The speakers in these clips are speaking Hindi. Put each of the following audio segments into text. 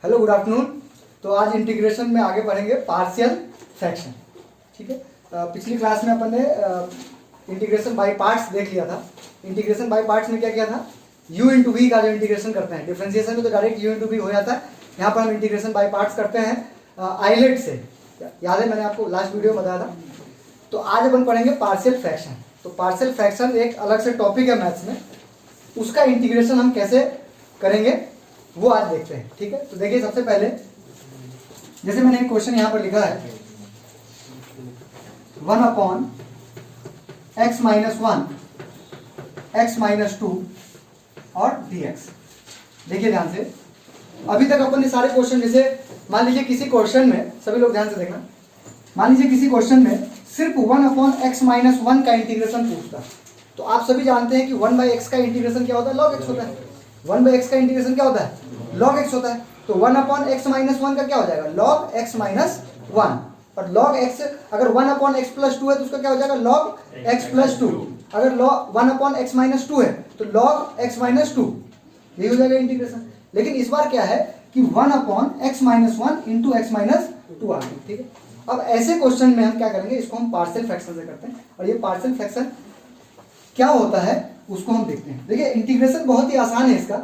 Hello good afternoon. तो आज इंटीग्रेशन में आगे बढ़ेंगे पार्शियल फ्रैक्शन। ठीक है, पिछली क्लास में अपन ने इंटीग्रेशन बाय पार्ट्स देख लिया था। इंटीग्रेशन बाय पार्ट्स में क्या किया था, u इंटू वी का जो इंटीग्रेशन करते हैं डिफरेंशिएशन में तो डायरेक्ट u इंटू वी हो जाता है। यहाँ पर हम इंटीग्रेशन बाय पार्ट्स करते हैं आइलेट से। याद है, मैंने आपको लास्ट वीडियो में बताया था। तो आज अपन पढ़ेंगे पार्शियल फ्रैक्शन। तो पार्शियल फ्रैक्शन एक अलग से टॉपिक है मैथ्स में, उसका इंटीग्रेशन हम कैसे करेंगे वो आज देखते हैं। ठीक है, तो देखिए सबसे पहले जैसे मैंने एक क्वेश्चन यहां पर लिखा है 1/x-1 x-2 और dx। देखिए ध्यान से, अभी तक अपन ने सारे क्वेश्चन, जैसे मान लीजिए किसी क्वेश्चन में, सभी लोग ध्यान से देखना, मान लीजिए किसी क्वेश्चन में सिर्फ 1/x-1 का इंटीग्रेशन पूछता, तो आप सभी जानते हैं कि 1/x का इंटीग्रेशन क्या होता है, log x होता है। 1/x का इंटीग्रेशन क्या होता है, log x होता है। तो 1/x-1 का क्या हो जाएगा, log x-1। और log x, अगर 1/x+2 है तो उसका क्या हो जाएगा, log x+2। अगर 1/x-2 है तो log x-2, यही हो जाएगा इंटीग्रेशन। लेकिन इस बार क्या है कि 1/x-1 इंटू x-2 आ गई। ठीक है, अब ऐसे क्वेश्चन में हम क्या करेंगे, इसको हम पार्शियल फ्रैक्शन से करते हैं। और ये पार्शियल फ्रैक्शन क्या होता है उसको हम देखते हैं। देखिए इंटीग्रेशन बहुत ही आसान है इसका,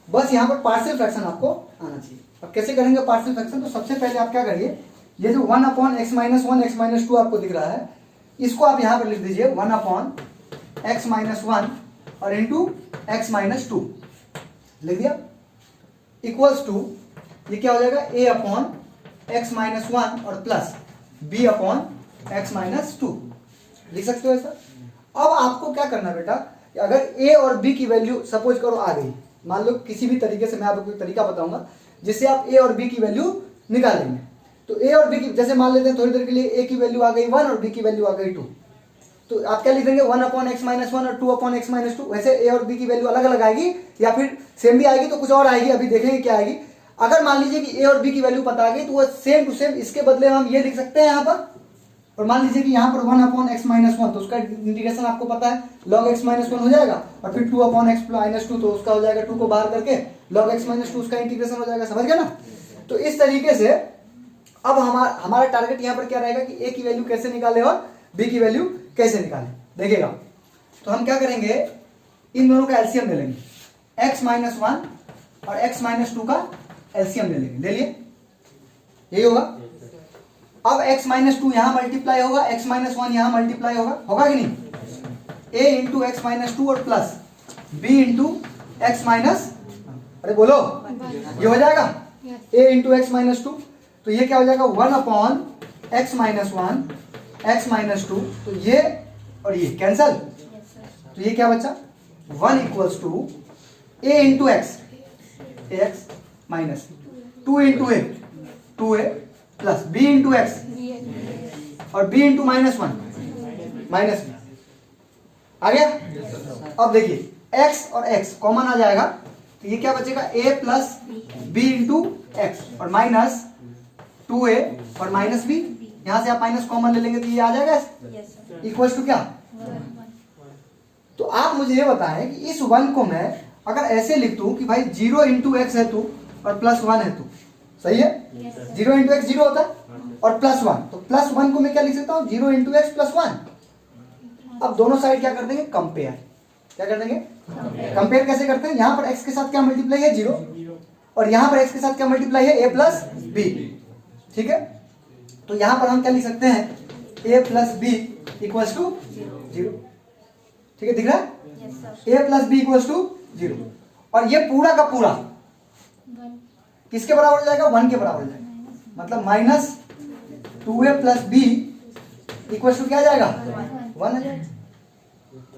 बस यहाँ पर पार्शियल फ्रैक्शन आपको आना चाहिए। अब कैसे करेंगे पार्शियल फ्रैक्शन, तो सबसे पहले आप क्या करिए, ये जो 1/x-1 x-2 आपको दिख रहा है, इसको आप यहाँ पर लिख दीजिए 1/x-1 और इंटू x-2 लिख दिया, इक्वल्स टू ये क्या हो जाएगा, a/x-1 और प्लस b/x-2 लिख सकते हो ऐसा। अब आपको क्या करना है बेटा, अगर a और b की वैल्यू सपोज करो आ गई, मान लो किसी भी तरीके से, मैं आपको कोई तरीका बताऊंगा जिससे आप a और b की वैल्यू निकालेंगे। तो a और b की, जैसे मान लेते हैं थोड़ी देर के लिए a की वैल्यू आ गई 1 और b की वैल्यू आ गई 2, तो आप क्या लिखेंगे 1/x-1 और 2/x-2। वैसे a और b की वैल्यू अलग अलग आएगी या फिर सेम भी आएगी तो कुछ और आएगी, अभी देखेंगे क्या आएगी। अगर मान लीजिए कि a और b की वैल्यू पता आ गई तो वो सेम टू सेम इसके बदले हम ये लिख सकते हैं यहाँ पर। और मान लीजिए कि यहाँ पर 1/x-1 तो उसका इंटीग्रेशन आपको पता है log x-1 हो जाएगा, और फिर 2/x-2 तो उसका हो जाएगा 2 को बाहर करके log x-2 उसका इंटीग्रेशन हो जाएगा। समझ गए ना। तो इस तरीके से अब हमारा टारगेट यहाँ पर क्या रहेगा कि a की वैल्यू कैसे निकाले और b की वैल्यू कैसे निकाले, देखिएगा। तो हम क्या करेंगे, इन दोनों का एलसीएम ले लेंगे, x-1 और x-2 का एलसीएम ले लेंगे, ले लिए, यही होगा। अब x-2 यहां मल्टीप्लाई होगा, x-1 यहां मल्टीप्लाई होगा कि नहीं, a इंटू x-2 और प्लस b इंटू x-, अरे बोलो, ये हो जाएगा a इंटू x-2। तो ये क्या हो जाएगा 1/x-1 x-2, तो ये और ये कैंसल, तो ये क्या बचा 1 equals to a into x minus 2 into a 2a plus b into x और b इंटू -1 माइनस b आ गया। अब देखिए x और x कॉमन आ जाएगा, तो ये क्या बचेगा a plus b into x और माइनस 2a और माइनस b, यहां से आप माइनस कॉमन ले लेंगे तो ये आ जाएगा इक्वल्स टू क्या। तो आप मुझे ये बताएं कि इस 1 को मैं अगर ऐसे लिख दूं कि भाई 0 इंटू एक्स है तू और प्लस 1 है तू, सही है, 0 इंटू एक्स 0 होता है और प्लस 1, तो प्लस 1 को मैं क्या लिख सकता हूँ 0 इंटू एक्स प्लस 1। अब दोनों साइड क्या कर देंगे, कंपेयर, क्या कर देंगे, कंपेयर कैसे करते हैं, यहां पर x के साथ क्या मल्टीप्लाई है 0 और यहां पर x के साथ क्या मल्टीप्लाई है a प्लस b। ठीक है, तो यहां पर हम क्या लिख सकते हैं a plus b equals to 0। ठीक है, दिख रहा है, a plus b equals to 0, और ये पूरा का पूरा किसके बराबर हो जाएगा, 1 के बराबर हो जाएगा, मतलब -2a plus b equals to क्या आ जाएगा 1 आ जाएगा।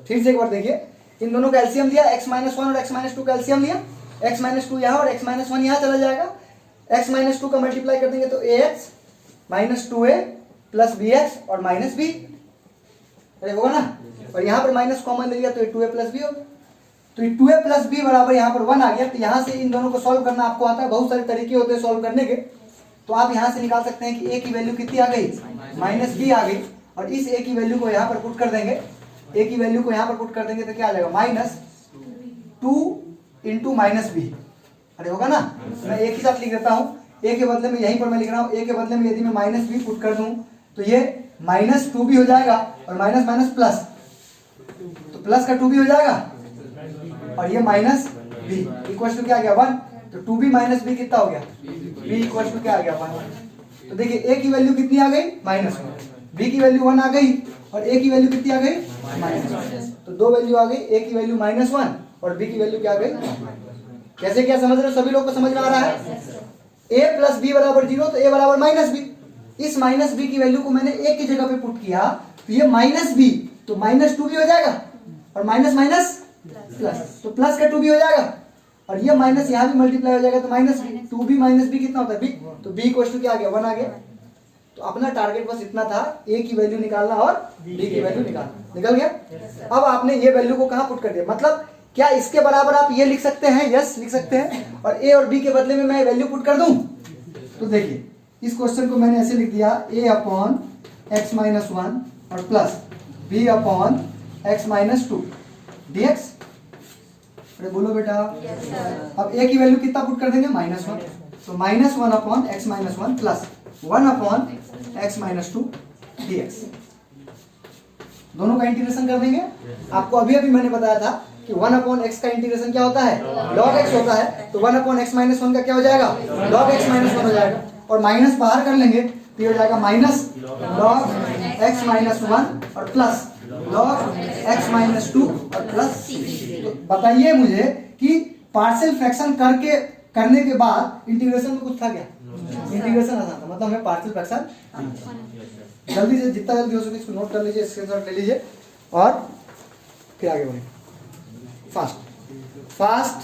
फिर से एक बार देखिए, इन दोनों का एलसीएम दिया, x-1 और x-2 का एलसीएम लिया, x-2 यहाँ और x-1 यहाँ चला जाएगा, x-2 का मल्टीप्लाई कर देंगे तो ax minus 2a plus bx और माइनस b, अरे होगा ना, और यहाँ पर माइनस कॉमन ले लिया तो 2a प्लस b होगा, तो 2a प्लस b बराबर यहाँ पर 1 आ गया। तो यहाँ से इन दोनों को सॉल्व करना आपको आता है, बहुत सारे तरीके होते हैं सॉल्व करने के, तो आप यहाँ से निकाल सकते हैं कि a की वैल्यू कितनी आ गई, -b आ गई, और इस a की वैल्यू को यहाँ पर पुट कर देंगे, a की वैल्यू को यहाँ पर पुट कर देंगे तो क्या आ जाएगा -2 इंटू -b, अरे होगा ना, मैं एक ही साथ लिख देता हूँ, ए के बदले में यहीं पर मैं लिख रहा हूँ, ए के बदले में यदि मैं माइनस बी पुट कर दूं तो ये -2 भी हो जाएगा और माइनस माइनस प्लस, तो प्लस का 2 भी हो जाएगा और ये माइनस बी इक्वल टू क्या आ गया 1, तो 2b माइनस बी कितना हो गया, b इक्वल टू क्या आ गया 1। तो देखिए a की वैल्यू कितनी आ गई -1, b की वैल्यू 1 आ गई और a की वैल्यू कितनी आ गई -1, तो दो वैल्यू आ गई, a की वैल्यू -1 और b की वैल्यू क्या आ गई। कैसे क्या समझ रहे हो, सभी लोग को समझ में आ रहा है। a प्लस बी बराबर 0, तो a बराबर -b, इस -b की वैल्यू को मैंने a की जगह पे पुट किया तो ये -b, तो -2 भी हो जाएगा और माइनस माइनस प्लस, तो प्लस का 2 भी हो जाएगा और ये माइनस यहाँ भी मल्टीप्लाई हो जाएगा, तो -2b माइनस बी कितना होता है b, तो b इक्वल टू क्या आ गया 1 आ गया। तो अपना टारगेट बस इतना था, a की वैल्यू निकालना और b की वैल्यू निकालना, निकल गया। अब आपने ये वैल्यू को कहाँ पुट कर दिया, मतलब क्या इसके बराबर आप ये लिख सकते हैं, यस लिख सकते हैं, और a और b के बदले में मैं वैल्यू पुट कर दूं। तो देखिए इस क्वेश्चन को मैंने ऐसे लिख दिया, a अपॉन x माइनस 1 और plus b upon x minus 2 dx। अरे बोलो बेटा, अब a की वैल्यू कितना पुट कर देंगे -1, तो -1 upon x minus 1 plus 1 upon x minus 2 dx। दोनों का इंटीग्रेशन कर देंगे। आपको अभी अभी मैंने बताया था कि 1 अपॉन x का इंटीग्रेशन क्या होता है, log x होता है, तो 1 अपॉन x माइनस 1 का क्या हो जाएगा, log x माइनस 1 हो जाएगा, और माइनस बाहर कर लेंगे तो ये हो जाएगा माइनस log x माइनस 1 और प्लस log x माइनस 2 और प्लस। तो बताइए मुझे कि पार्शियल फ्रैक्शन करने के बाद इंटीग्रेशन में कुछ था क्या, इंटीग्रेशन आसान था, मतलब हमें पार्शियल फ्रैक्शन जल्दी से जितना जल्दी हो सके इसको नोट कर लीजिए, स्क्रीनशॉट ले लीजिए और फिर आगे बढ़ें फास्ट।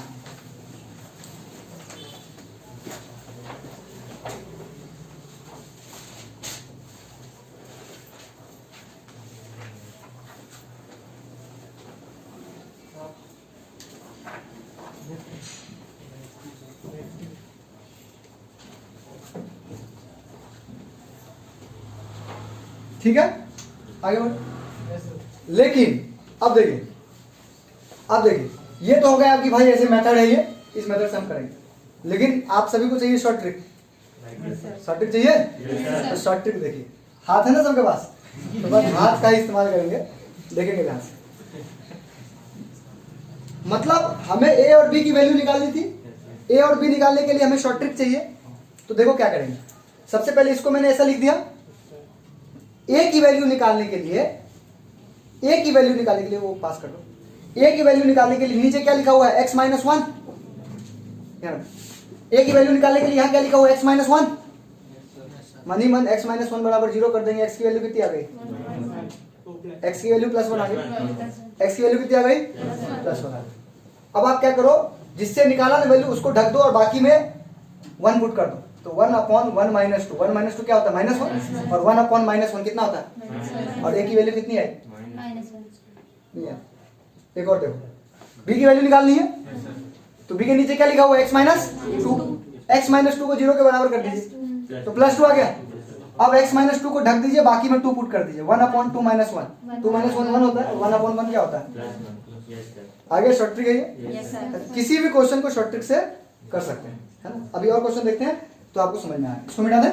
ठीक है आगे बढ़े। लेकिन अब देखिए ये तो हो गया आपकी भाई ऐसे मेथड है, ये इस मेथड से हम करेंगे, लेकिन आप सभी को चाहिए शॉर्ट ट्रिक, शॉर्ट ट्रिक चाहिए, तो शॉर्ट ट्रिक देखिए, हाथ है ना सबके पास, तो बस हाथ का ही इस्तेमाल करेंगे, देखेंगे ध्यान से। मतलब हमें a और b की वैल्यू निकालनी थी, a और b निकालने के लिए हमें शॉर्ट ट्रिक चाहिए, तो देखो क्या करेंगे। सबसे पहले इसको मैंने ऐसा लिख दिया, a की वैल्यू निकालने के लिए, वो पास कर दो, a की वैल्यू निकालने के लिए नीचे क्या लिखा हुआ है x माइनस 1, a की वैल्यू निकालने के लिए यहाँ क्या लिखा हुआ है x माइनस 1, मनी मन x माइनस 1 बराबर 0 कर देंगे, x की वैल्यू कितनी आ गई, x की वैल्यू +1 आ गई, x की वैल्यू कितनी आ गई +1 आ गई। अब आप क्या करो, जिससे निकाला ना वैल्यू उसको ढक दो और बाकी में 1 पुट कर दो, तो 1 अपॉन 1 माइनस 2, 1 माइनस 2 क्या होता है -1, और 1 अपॉन -1 कितना होता है, और a की वैल्यू कितनी है -1। एक और देखो, b की वैल्यू निकालनी है, तो b के नीचे क्या लिखा हुआ है x माइनस 2, x माइनस 2 को 0 के बराबर कर दीजिए, तो +2 आ गया। अब x माइनस 2 को ढक दीजिए, बाकी में 2 पुट कर दीजिए, 1 अपॉन 2 माइनस 1, 2 माइनस 1 1 होता है, 1 अपॉन 1 क्या होता है। आगे शॉर्ट ट्रिक है ये, किसी भी क्वेश्चन को शॉर्ट ट्रिक से कर सकते हैं, है ना। अभी और क्वेश्चन देखते हैं तो आपको समझ में आए, इसको मिटा दें।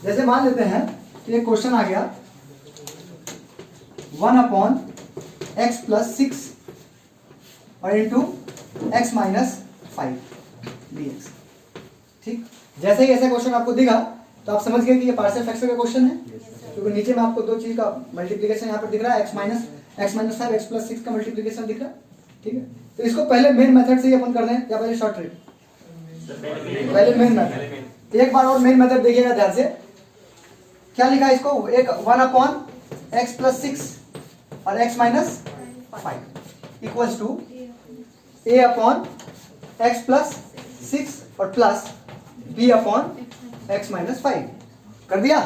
जैसे मान लेते हैं कि एक क्वेश्चन आ गया 1 अपॉन x प्लस 6 और इंटू x माइनस 5 dx। ठीक, जैसे ही ऐसा क्वेश्चन आपको दिखा तो आप समझ गए कि ये पार्शियल फ्रैक्शन का क्वेश्चन है, क्योंकि नीचे में आपको दो चीज का मल्टीप्लिकेशन यहाँ पर दिख रहा है, x माइनस 5 x प्लस 6 का मल्टीप्लिकेशन दिख रहा है। ठीक है, तो इसको पहले मेन मेथड से ही अपन कर दें या पहले शॉर्ट ट्रिक, पहले मेन मेथड। एक बार और मेन मेथड देखिएगा ध्यान से, क्या लिखा है इसको, एक 1 अपॉन x प्लस 6 और x minus 5 equals to a upon x plus 6 और plus b upon x minus 5 कर दिया।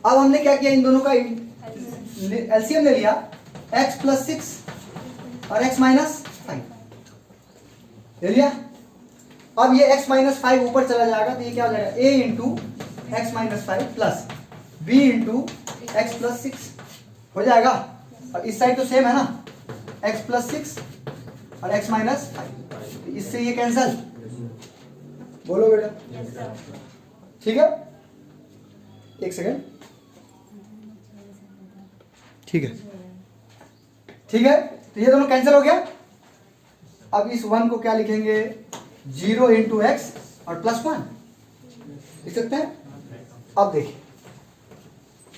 अब हमने क्या किया, इन दोनों का एलसीएम ले लिया, x प्लस 6 और x माइनस 5 ले लिया। अब ये x माइनस 5 ऊपर चला जाएगा, तो ये क्या हो जाएगा, a into x minus 5 plus b into x plus 6 हो जाएगा। और इस साइड तो सेम है ना, एक्स प्लस 6 और एक्स माइनस 5, इससे ये कैंसल। बोलो बेटा, ठीक है, एक सेकेंड, ठीक है, ठीक है, तो ये दोनों कैंसिल हो गया। अब इस 1 को क्या लिखेंगे, 0 इंटू एक्स और प्लस 1 लिख सकते हैं। अब देखिए,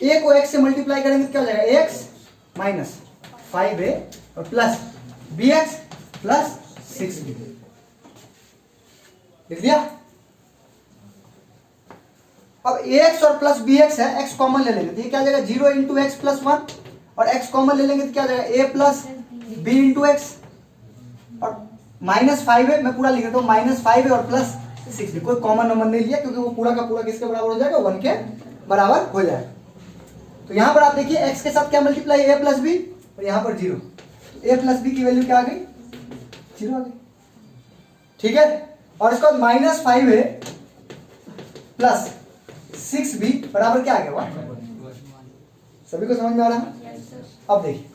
ए को एक्स से मल्टीप्लाई करेंगे तो क्या हो जाएगा, एक्स माइनस 5a और plus B x plus 6b लिख दिया। अब ax और प्लस bx है, x कॉमन ले लेंगे तो ये क्या हो जाएगा, 0 इंटू एक्स प्लस 1 और x कॉमन ले लेंगे तो क्या हो जाएगा, a plus b into x और माइनस 5 मैं पूरा लिख देता हूँ, माइनस 5 और प्लस 6 कोई कॉमन नंबर नहीं लिया क्योंकि वो पूरा का पूरा किसके बराबर हो जाएगा, 1 के बराबर हो जाएगा। तो यहां पर आप देखिए x के साथ क्या मल्टीप्लाई, a प्लस बी और यहां पर 0, तो a प्लस बी की वैल्यू क्या आ गई, 0 आ गई, ठीक है। और इसके बाद माइनस 5a प्लस 6b बराबर क्या आ गया, 1। सभी को समझ में आ रहा है। अब देखिए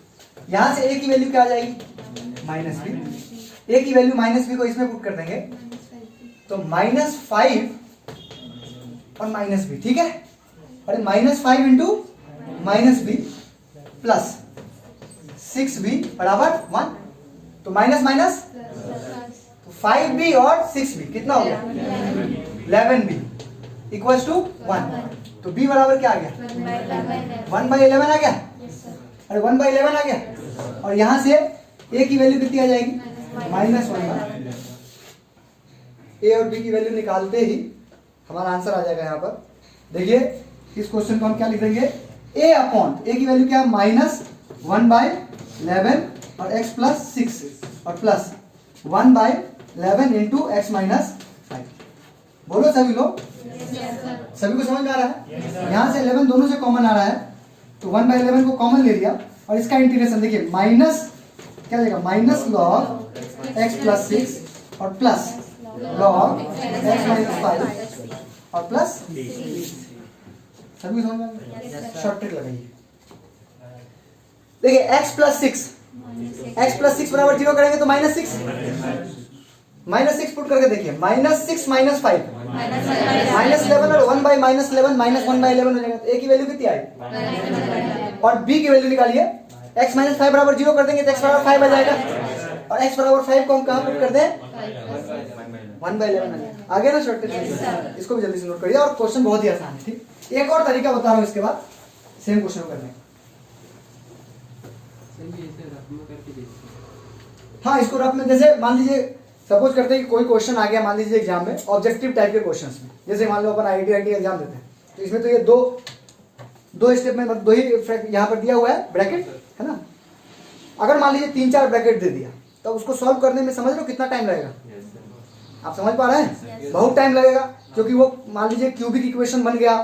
यहां से a की वैल्यू क्या आ जाएगी, माइनस बी, a की वैल्यू माइनस बी को इसमें पुट कर देंगे तो माइनस 5 और माइनस बी, ठीक है। अरे minus 5 into minus B plus 6b बराबर 1, तो माइनस माइनस तो 5b और 6b कितना हो गया, 11b इक्वल्स टू 1। तो b बराबर क्या आ गया, 1/11 आ गया। अरे 1/11 आ गया। और यहां से a की वैल्यू कितनी आ जाएगी, माइनस 1। ए और बी की वैल्यू निकालते ही हमारा आंसर आ जाएगा। यहाँ पर देखिए इस क्वेश्चन को हम क्या लिख देंगे, ए अपॉन ए की वैल्यू क्या है, माइनस 1/11 और x प्लस 6 और प्लस 1/11 इंटू एक्स माइनस 5। बोलो सभी लोग, सभी को समझ में आ रहा है। यहाँ से 11 दोनों से कॉमन आ रहा है तो 1/11 को कॉमन ले लिया और इसका इंटीग्रेशन देखिए, माइनस क्या जाएगा, माइनस लॉग एक्स प्लस 6 और प्लस लॉग एक्स माइनस 5 और प्लस, सभी समझ में, शॉर्ट ट्रिक लगाइए। देखिए x प्लस 6 बराबर 0 करेंगे तो माइनस 6 पुट करके देखिए, माइनस 6 माइनस 5 माइनस 11 और 1 बाई माइनस 11 माइनस 1/11 हो जाएगा। तो a की वैल्यू कितनी आई और b की वैल्यू निकालिए, x माइनस 5 बराबर 0 कर देंगे तो x बराबर 5 आ जाएगा और x बराबर 5 को हम कहाँ पुट कर दें, 1/11 आ गया ना शॉर्ट ट्रिक। इसको भी जल्दी से नोट करिए और क्वेश्चन बहुत ही आसान है, ठीक। एक और तरीका बता रहा हूँ इसके बाद सेम क्वेश्चन करने का। हाँ, इसको रफ में जैसे मान लीजिए सपोज करते हैं कि कोई क्वेश्चन आ गया मान लीजिए एग्जाम में, ऑब्जेक्टिव टाइप के क्वेश्चंस में, जैसे मान लो अपन आईआईटी एग्जाम देते हैं तो इसमें तो ये दो स्टेप में दो ही यहाँ पर दिया हुआ है ब्रैकेट, है ना। अगर मान लीजिए 3-4 ब्रैकेट दे दिया तो उसको सॉल्व करने में समझ लो कितना टाइम लगेगा, आप समझ पा रहे हैं, बहुत टाइम लगेगा। क्योंकि वो मान लीजिए क्यूबिक इक्वेशन बन गया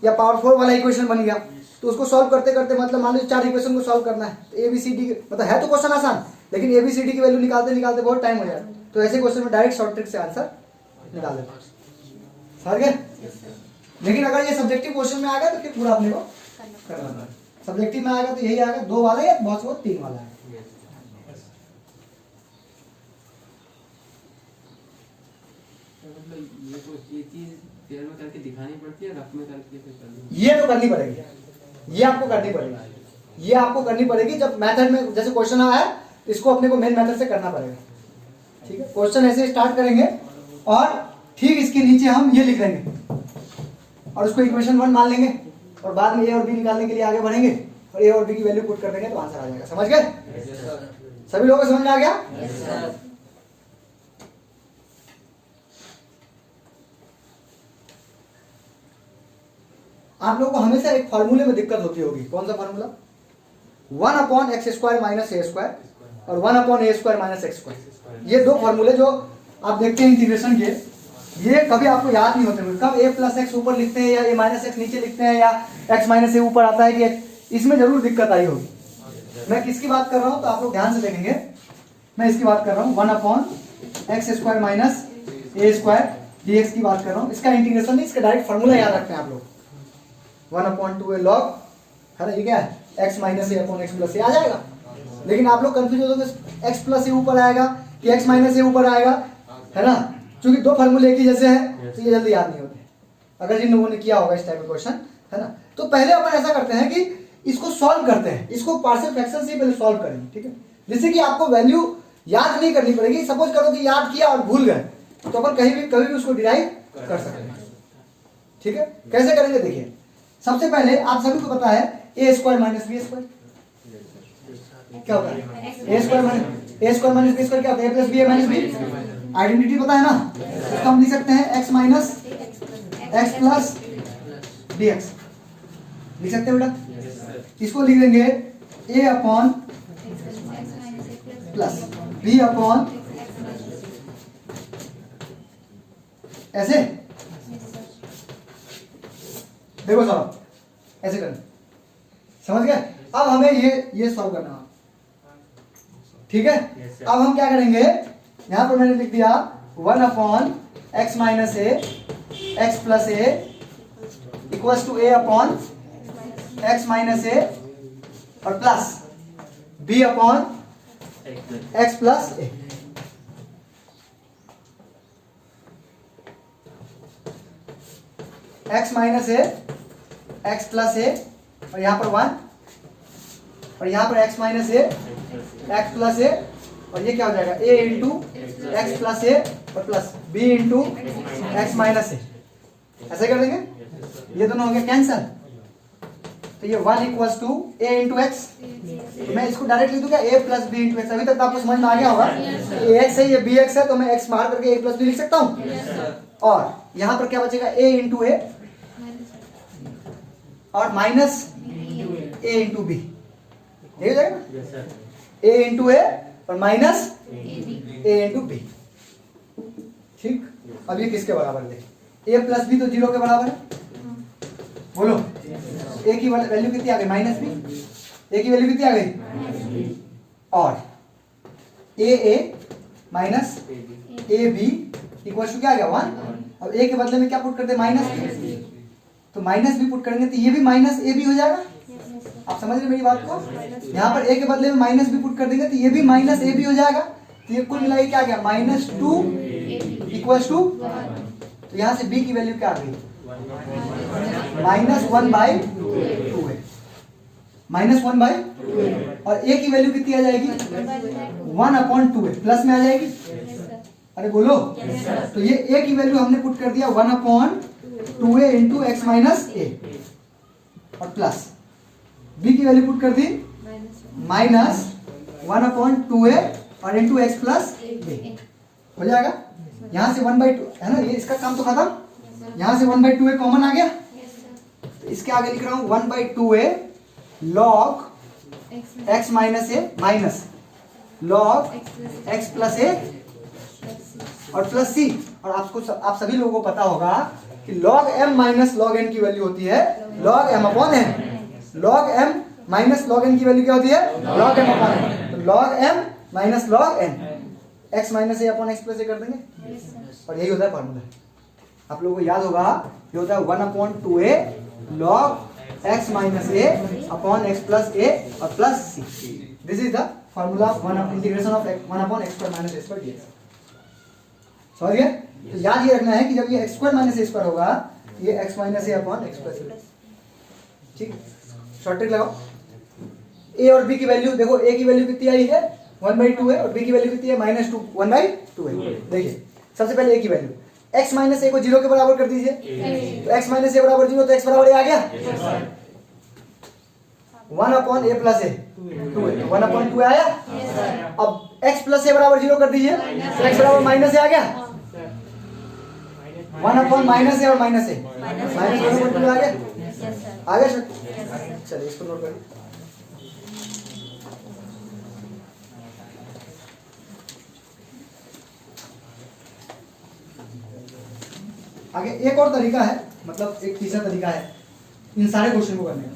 या पावर 4 वाला इक्वेशन बन गया तो उसको सॉल्व करते करते मतलब मान लीजिए 4 इक्वेशन को सॉल्व करना है तो ABCD मतलब है तो क्वेश्चन आसान, लेकिन ABCD की वैल्यू निकालते निकालते बहुत टाइम हो जाएगा। तो ऐसे क्वेश्चन में डायरेक्ट शॉर्ट ट्रिक से आंसर निकाल देते, समझ गए। लेकिन अगर ये सब्जेक्टिव क्वेश्चन में आ गया तो फिर पूरा अपने को करना है। सब्जेक्टिव में आएगा तो यही आएगा, 2 वाला या बहुत 3 वाला है। ये चीज पेयर में करके दिखानी पड़ती है, रफ में करके फिर करनी, ये तो करनी पड़ेगी, ये आपको करनी पड़ेगी, ये आपको करनी पड़ेगी। जब मेथड में जैसे क्वेश्चन आया है इसको अपने को मेन मेथड से करना पड़ेगा, ठीक है। क्वेश्चन ऐसे स्टार्ट करेंगे और ठीक इसके नीचे हम ये लिख देंगे और उसको इक्वेशन 1 मान लेंगे और बाद में ए और बी निकालने के लिए आगे बढ़ेंगे और ए और बी की वैल्यू पुट कर देंगे तो आंसर आ जाएगा। समझ गए, सभी लोगों को समझ में आ गया। आप लोगों को हमेशा एक फॉर्मूले में दिक्कत होती होगी, कौन सा फॉर्मूला, 1/x² माइनस a² और 1/a² माइनस x²। ये दो फॉर्मूले जो आप देखते हैं इंटीग्रेशन के, ये कभी आपको याद नहीं होते, कब a प्लस एक्स ऊपर लिखते हैं या a माइनस एक्स नीचे लिखते हैं या x माइनस ए ऊपर आता है कि इसमें जरूर दिक्कत आई होगी। मैं किसकी बात कर रहा हूँ तो आप लोग ध्यान से देखेंगे, मैं इसकी बात कर रहा हूँ 1/x² माइनस a² dx की बात कर रहा हूँ। इसका इंटीग्रेशन नहीं, इसका डायरेक्ट फॉर्मूला याद रखते हैं आप लोग, 1/2a log है ना, ये क्या है x माइनस ए अपॉन एक्स प्लस ए आ जाएगा। लेकिन आप लोग कंफ्यूज हो दोगे x प्लस ए ऊपर आएगा कि x माइनस ए ऊपर आएगा, है ना, क्योंकि दो फार्मूले एक ही जैसे हैं तो ये जल्दी याद नहीं होते अगर जिन लोगों ने किया होगा इस टाइप का क्वेश्चन, है ना। तो पहले अपन ऐसा करते हैं कि इसको सॉल्व करते हैं, इसको पार्शियल फ्रैक्शन से पहले सॉल्व करेंगे, ठीक है, जिससे कि आपको वैल्यू याद नहीं करनी पड़ेगी। सपोज करो कि याद किया और भूल गए तो अपन कहीं भी कभी भी उसको डिराइव कर सकते हैं, ठीक है। कैसे करेंगे देखिए, सबसे पहले आप सभी को पता है A square minus B square क्या होता है, A square minus B square क्या होता है, A plus B A minus B. Identity पता है ना, इसको हम लिख सकते हैं X minus X plus B X, लिख सकते हैं बेटा। इसको लिख देंगे A upon plus B upon ऐसे, देखो साहब ऐसे करना, समझ गए। अब हमें ये सॉल्व करना है, ठीक है। अब हम क्या करेंगे, यहां पर मैंने लिख दिया 1 upon x minus a x plus a equals to a upon x minus a और plus B upon x plus a. X minus a x plus ए और यहां पर 1 और यहां पर x minus a x plus ए और ये क्या हो जाएगा ए इंटू एक्स प्लस ए और plus B into x minus a, ऐसे कर देंगे। ये दोनों हो गया कैंसल, तो ये 1 equals to A into X, तो मैं इसको डायरेक्ट लिख दूंगा A plus B into X. अभी तक तो आपको समझ में आ गया होगा, ए एक्स है ये बी एक्स है, तो मैं एक्स बाहर करके ए प्लस बी लिख सकता हूँ। और यहां पर क्या बचेगा ए इंटू ए और माइनस ए इंटू बी, हो जाएगा ए इंटू ए और माइनस ए इंटू बी, ठीक। अब ये किसके बराबर है, ए प्लस बी तो 0 के बराबर है, बोलो ए की वैल्यू कितनी आ गई माइनस बी, ए की वैल्यू कितनी आ गई, और a minus a b equal to क्या आ गया 1। अब ए के बदले में क्या पुट करते माइनस बी, तो माइनस बी पुट करेंगे तो ये भी माइनस ए बी हो जाएगा। आप समझ रहे मेरी बात को, यहाँ पर ए के बदले में माइनस बी पुट कर देंगे तो ये भी माइनस ए बी हो जाएगा। तो ये कुल मिलाकर क्या आ गया -2 इक्वल्स टू, तो यहाँ से बी की वैल्यू क्या आ गई -1/2 है, -1/2 और ए की वैल्यू कितनी आ जाएगी 1/2 है, प्लस में आ जाएगी। अरे बोलो, तो ये ए की वैल्यू हमने पुट कर दिया 1/2a into x minus a और प्लस बी की वैल्यू पुट कर दी -1/2a और इंटू एक्स प्लस ए हो जाएगा। यहां से 1/2 है ना, ये इसका काम तो खत्म। यहां से 1/2a कॉमन आ गया, तो इसके आगे लिख रहा हूं 1/2a log x माइनस ए माइनस log x प्लस ए और प्लस सी। और आप सभी लोगों को पता होगा कि log m minus log n की वैल्यू होती है log m upon n। log m minus log n की वैल्यू क्या होती है log m अपॉन n। तो log m minus log n x minus A upon x plus a कर देंगे और यही होता है फॉर्मूला। आप लोगों को याद होगा ये होता है 1/2a log x माइनस ए अपॉन एक्स प्लस ए और plus C. This is the formula integration of 1/x square minus A square dx। समझ गए? तो याद ये रखना है कि जब ये x square minus A square होगा ये एक्स माइनस ए अपॉन एक्स प्लस ए, ठीक। शॉर्ट ट्रिक लगाओ। ए और बी की वैल्यू देखो, ए की वैल्यू कितनी आई है 1/2 है और बी की वैल्यू कितनी है -2 1/2 है। देखिए सबसे पहले ए की वैल्यू x माइनस ए को 0 के बराबर कर दीजिए, तो x माइनस ए बराबर 0 तो x बराबर ए आ गया 1/a प्लस ए 2 है, 1/2 आया। अब x प्लस ए बराबर 0 कर दीजिए, तो x बराबर माइनस ए आ गया 1/माइनस ए और माइनस ए -1/2 आ गया सर। चलिए इसको नोट करिए। आगे एक और तरीका है, मतलब एक तीसरा तरीका है इन सारे क्वेश्चन को करने का।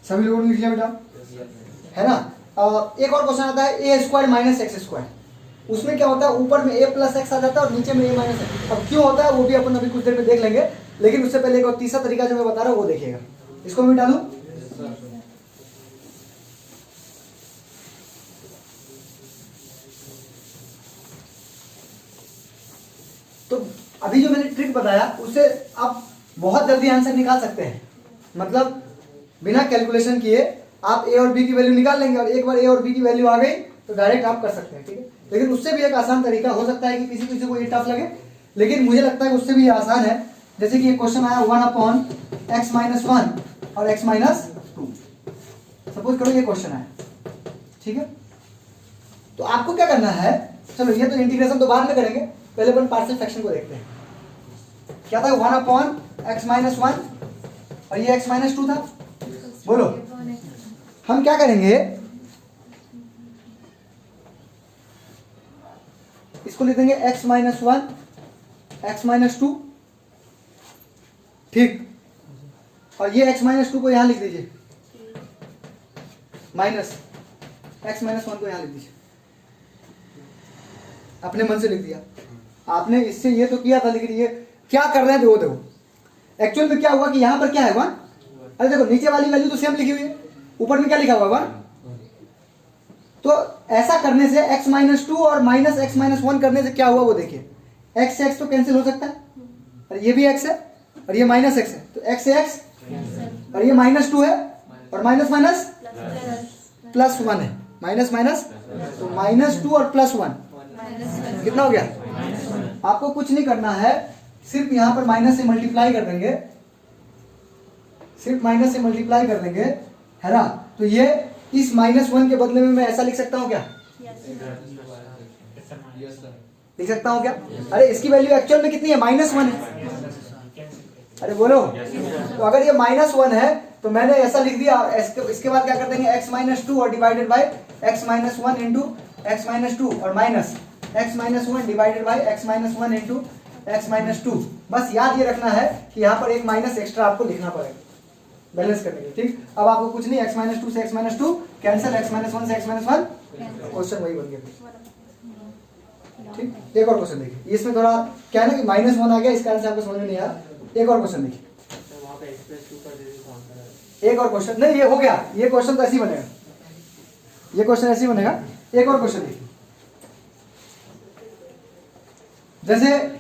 सभी लोगों ने लिख लिया बेटा, है ना। एक और क्वेश्चन आता है A square minus x square. उसमें क्या होता है, ऊपर में ए प्लस एक्स आ जाता है और नीचे में ए माइनस एक्स। अब क्यों होता है वो भी अपन अभी कुछ देर में देख लेंगे, लेकिन उससे पहले एक और तीसरा तरीका जो मैं बता रहा हूँ वो देखिएगा। इसको मैं डालूं, तो अभी जो मैंने ट्रिक बताया उससे आप बहुत जल्दी आंसर निकाल सकते हैं। मतलब बिना कैलकुलेशन किए आप ए और बी की वैल्यू निकाल लेंगे और एक बार ए और बी की वैल्यू आ गई तो डायरेक्ट आप कर सकते हैं, ठीक है। लेकिन उससे भी एक आसान तरीका हो सकता है कि किसी किसी को ये टफ लगे, लेकिन मुझे लगता है कि उससे भी आसान है। जैसे कि एक क्वेश्चन आया 1/(x-1) और x-2। सपोज करो ये क्वेश्चन आया, ठीक है। तो आपको क्या करना है, चलो ये तो इंटीग्रेशन तो बाद में करेंगे, पहले अपन पार्शियल फ्रैक्शन को देखते हैं। क्या था 1/(x-1) और ये x-2 था। बोलो हम क्या करेंगे, इसको लिख देंगे x-1 x-2, ठीक। और ये x-2 को यहां लिख दीजिए, माइनस x-1 को यहां लिख दीजिए। अपने मन से लिख दिया आपने, इससे ये तो किया था, लेकिन ये क्या कर रहे हैं देखो एक्चुअल में क्या हुआ कि यहां पर क्या है 1। अरे देखो नीचे वाली वैल्यू तो सेम लिखी हुई है, ऊपर में क्या लिखा हुआ 1। तो ऐसा करने से x-2 और माइनस x-1 करने से क्या हुआ वो देखिए, x से x तो कैंसिल हो सकता है, और ये भी x है और ये माइनस x है, तो x से x, और ये -2 है और माइनस माइनस +1 है, माइनस माइनस, तो -2 और +1 कितना हो गया। आपको कुछ नहीं करना है, सिर्फ यहां पर माइनस से मल्टीप्लाई कर देंगे, सिर्फ माइनस से मल्टीप्लाई कर देंगे, है ना। तो ये इस -1 के बदले में मैं ऐसा लिख सकता हूं क्या, लिख सकता हूं क्या। अरे इसकी वैल्यू एक्चुअल में कितनी है, -1 है। अरे बोलो, तो अगर ये -1 है तो मैंने ऐसा लिख दिया, इसके बाद क्या कर देंगे x-2 और divided by x-1 into x-2 और minus x-1 divided by x-1 into x-2। बस याद ये रखना है कि यहाँ पर एक माइनस एक्स्ट्रा आपको लिखना पड़ेगा बैलेंस करने के लिए, ठीक। अब आपको कुछ नहीं, x-2 से x-2 कैंसिल, x-1 से x-1, क्वेश्चन वही बन गया, ठीक। एक और क्वेश्चन देखिए, इसमें थोड़ा क्या है ना कि -1 आ गया, इस कारण से आपको समझ में नहीं आया। एक और क्वेश्चन देखिए, एक और क्वेश्चन नहीं, ये हो गया, ये क्वेश्चन तो ऐसे ही बनेगा, ये क्वेश्चन ऐसे ही बनेगा। एक और क्वेश्चन देखिए, जैसे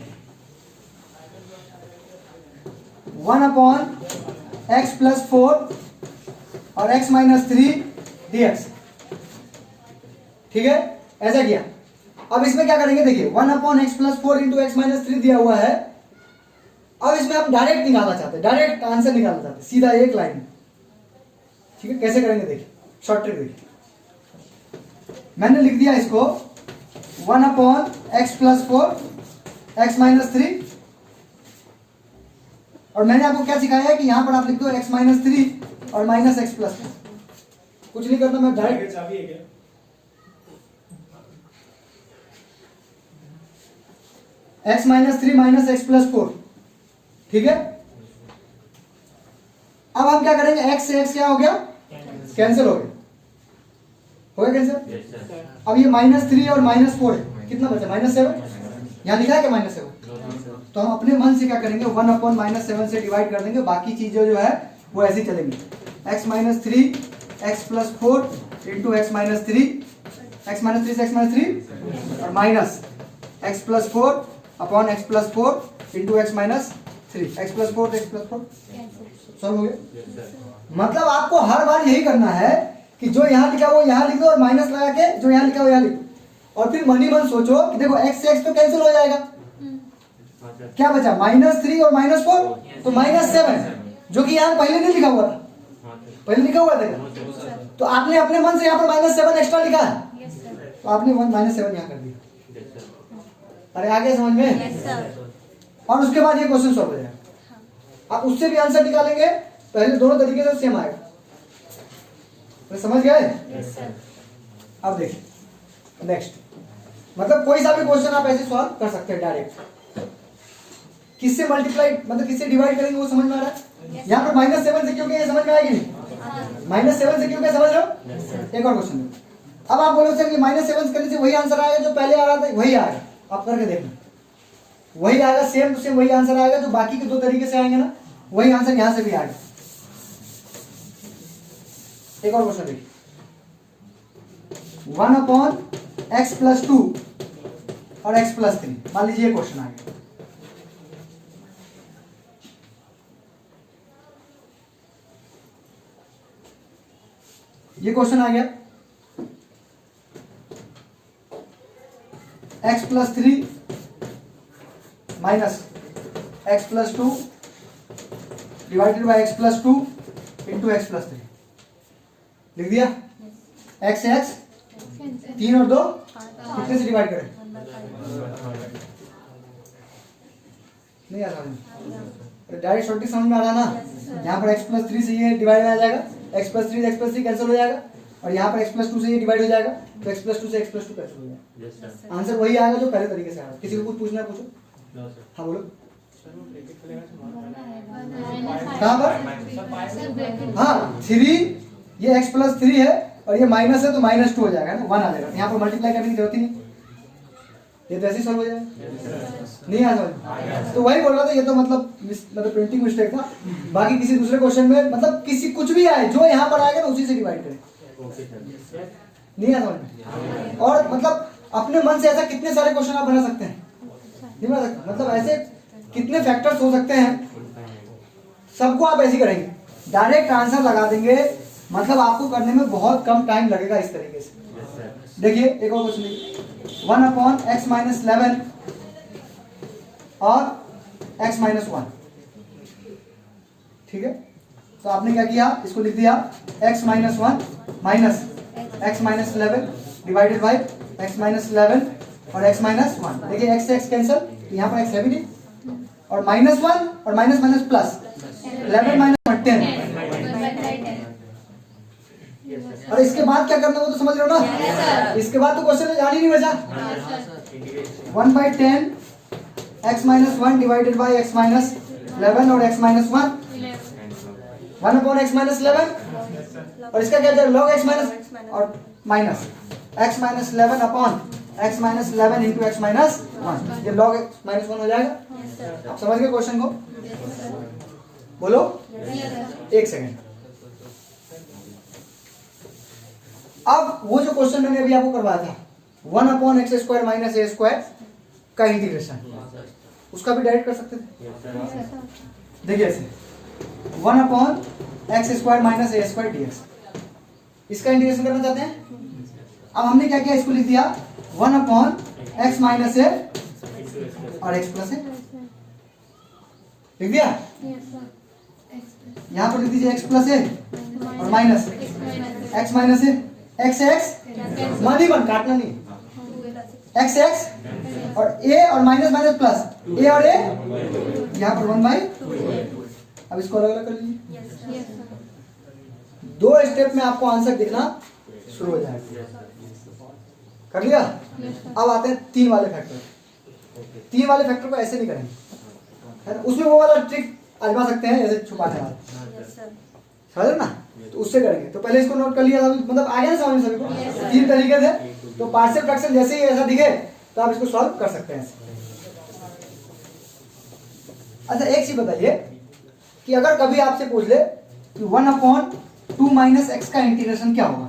1/(x+4) और x-3 dx, ठीक है, ऐसा किया। अब इसमें क्या करेंगे, देखिए 1/(x+4) इंटू x-3 दिया हुआ है। अब इसमें आप डायरेक्ट निकालना चाहते हैं, डायरेक्ट आंसर निकालना चाहते हैं, सीधा एक लाइन, ठीक है। कैसे करेंगे देखिए, शॉर्ट ट्रिक देखिए। मैंने लिख दिया इसको 1/(x+4) x-3, और मैंने आपको क्या सिखाया है कि यहां पर आप लिख दो x-3 और -x+4। कुछ नहीं करना, मैं डायरेक्ट x-3 -x+4, ठीक है। अब हम क्या करेंगे, x से x क्या हो गया, कैंसिल हो गया, कैंसिल। अब ये -3 और -4 है, कितना बचा, -7, यहां लिखा है क्या -7। तो हम अपने मन से क्या करेंगे, 1/-7 से डिवाइड कर देंगे, बाकी चीजें जो है वो ऐसी चलेंगी। x-3 x+4 इंटू x-3 से x-3 और minus x+4 upon x+4 into x-3 x+4 solve हो गया। मतलब आपको हर बार यही करना है कि जो यहाँ लिखा वो यहाँ लिख दो और माइनस लगा के जो यहाँ लिखा वो यहाँ लिख दो, और फिर मनी मन सोचो कि देखो x से x तो कैंसिल हो जाएगा, क्या बचा -3 और -4, तो -7, जो कि यहाँ पहले नहीं लिखा हुआ था, पहले लिखा हुआ था। तो आपने अपने मन से यहाँ पर -7 एक्स्ट्रा लिखा है, तो आपने -7 यहाँ कर दिया। अरे आगे समझ में, और उसके बाद ये क्वेश्चन सॉल्व हो जाएगा। आप उससे भी आंसर निकालेंगे, पहले दोनों तरीके से सेम आएगा। तो समझ गए। अब देखिए नेक्स्ट, मतलब कोई सा भी क्वेश्चन आप ऐसे सॉल्व कर सकते हैं डायरेक्ट। किससे मल्टीप्लाई मतलब किससे डिवाइड करेंगे वो समझ में आ रहा है। यहाँ पर -7 से क्योंकि ये समझ में आएगी नहीं। -7 से क्यों, क्या समझ रहे हो? एक और क्वेश्चन दो। अब आप बोलो सर कि -7 करने से वही आंसर आएगा जो पहले आ रहा था, वही आएगा, आप करके देखना वही आएगा, सेम टू सेम वही आंसर आएगा जो बाकी के दो तरीके से आएंगे ना, वही आंसर यहां से भी आएगा। एक और क्वेश्चन देखिए, 1/x+2 और x+3, मान लीजिए क्वेश्चन आ गया। ये क्वेश्चन आ गया, x+3 minus x+2 divided by x+2 into x+3, लिख दिया। x से x 3 और 2 कितने से डिवाइड करें? नहीं आ रहा, डायरेक्ट शॉर्टकट समझ में आ रहा ना। यहाँ पर x+3 से ये डिवाइड आ जाएगा, x+3 कैंसिल हो जाएगा, और यहाँ पर x+2 से ये डिवाइड हो जाएगा, तो x+2 से x+2 कैंसिल हो जाएगा। आंसर वही आएगा जो पहले तरीके से आया। किसी को कुछ पूछना है पूछो। हाँ बोलो। कहाँ पर? हाँ 3, ये x+3 है और ये माइनस है तो -2 हो जाएगा ना, 1 आ जाएगा। यहाँ पर मल्टीप्लाई करने की जरूरत ही नहीं, ये तो ऐसे ही सॉल्व हो जाएगा। नहीं आ समझ? तो वही बोल रहा था, ये तो मतलब प्रिंटिंग मिस्टेक था। बाकी किसी दूसरे क्वेश्चन में मतलब किसी कुछ भी आए जो यहाँ पर आएगा ना उसी से डिवाइड करें। नहीं आ समझ? और मतलब अपने मन से ऐसा कितने सारे क्वेश्चन आप बना सकते हैं, नहीं बना सकते। मतलब ऐसे कितने फैक्टर्स हो सकते हैं, सबको आप ऐसे करेंगे, डायरेक्ट आंसर लगा देंगे। मतलब आपको करने में बहुत कम टाइम लगेगा इस तरीके से। देखिए एक और क्वेश्चन देखिए, 1/x-11 और x-1, ठीक है। तो आपने क्या किया, इसको लिख दिया x-1 minus x-11 divided by x-11 और x-1। देखिए x से x कैंसिल, यहाँ पर x है भी नहीं, और -1 और माइनस प्लस 11 - 10। और इसके बाद क्या करना वो तो समझ रहे हो ना। इसके बाद तो क्वेश्चन में जान ही नहीं बचा। 1/10 x-1 डिवाइडेड बाय x-11 और x-1 1/x-11, और इसका क्या जाएगा, log x- और minus x-11 upon x-11 into x-1, ये log x-1 हो जाएगा। आप समझ गए क्वेश्चन को? बोलो। एक सेकेंड। अब वो जो क्वेश्चन मैंने अभी आपको करवाया था 1/x² माइनस a² का इंटीग्रेशन, उसका भी डायरेक्ट कर सकते थे। देखिए ऐसे 1/x² माइनस a² dx, इसका इंटीग्रेशन करना चाहते हैं। अब हमने क्या किया, इसको लिख दिया 1/x माइनस a और x प्लस a, लिख दिया। यहाँ पर लिख दीजिए x प्लस a और minus x minus a, x से x मानी बन, काटना नहीं, x से x और a और माइनस प्लस a और a, यहाँ पर 1/2। अब इसको अलग अलग कर लीजिए। 2 स्टेप में आपको आंसर दिखना शुरू हो जाएगा। कर लिया? अब आते हैं 3 वाले फैक्टर। 3 वाले फैक्टर को ऐसे नहीं करेंगे, है ना, उसमें वो वाला ट्रिक आजमा सकते हैं, ऐसे छुपाने वाला, समझ ना, तो उससे करेंगे। तो पहले इसको नोट कर लिया, मतलब आ गया ना समझ में सभी को? 3 तरीके से। तो पार्शियल फ्रैक्शन जैसे ही ऐसा दिखे तो आप इसको सॉल्व कर सकते हैं। अच्छा एक चीज बताइए कि अगर कभी आपसे पूछ ले कि 1/2 माइनस x का इंटीग्रेशन क्या होगा,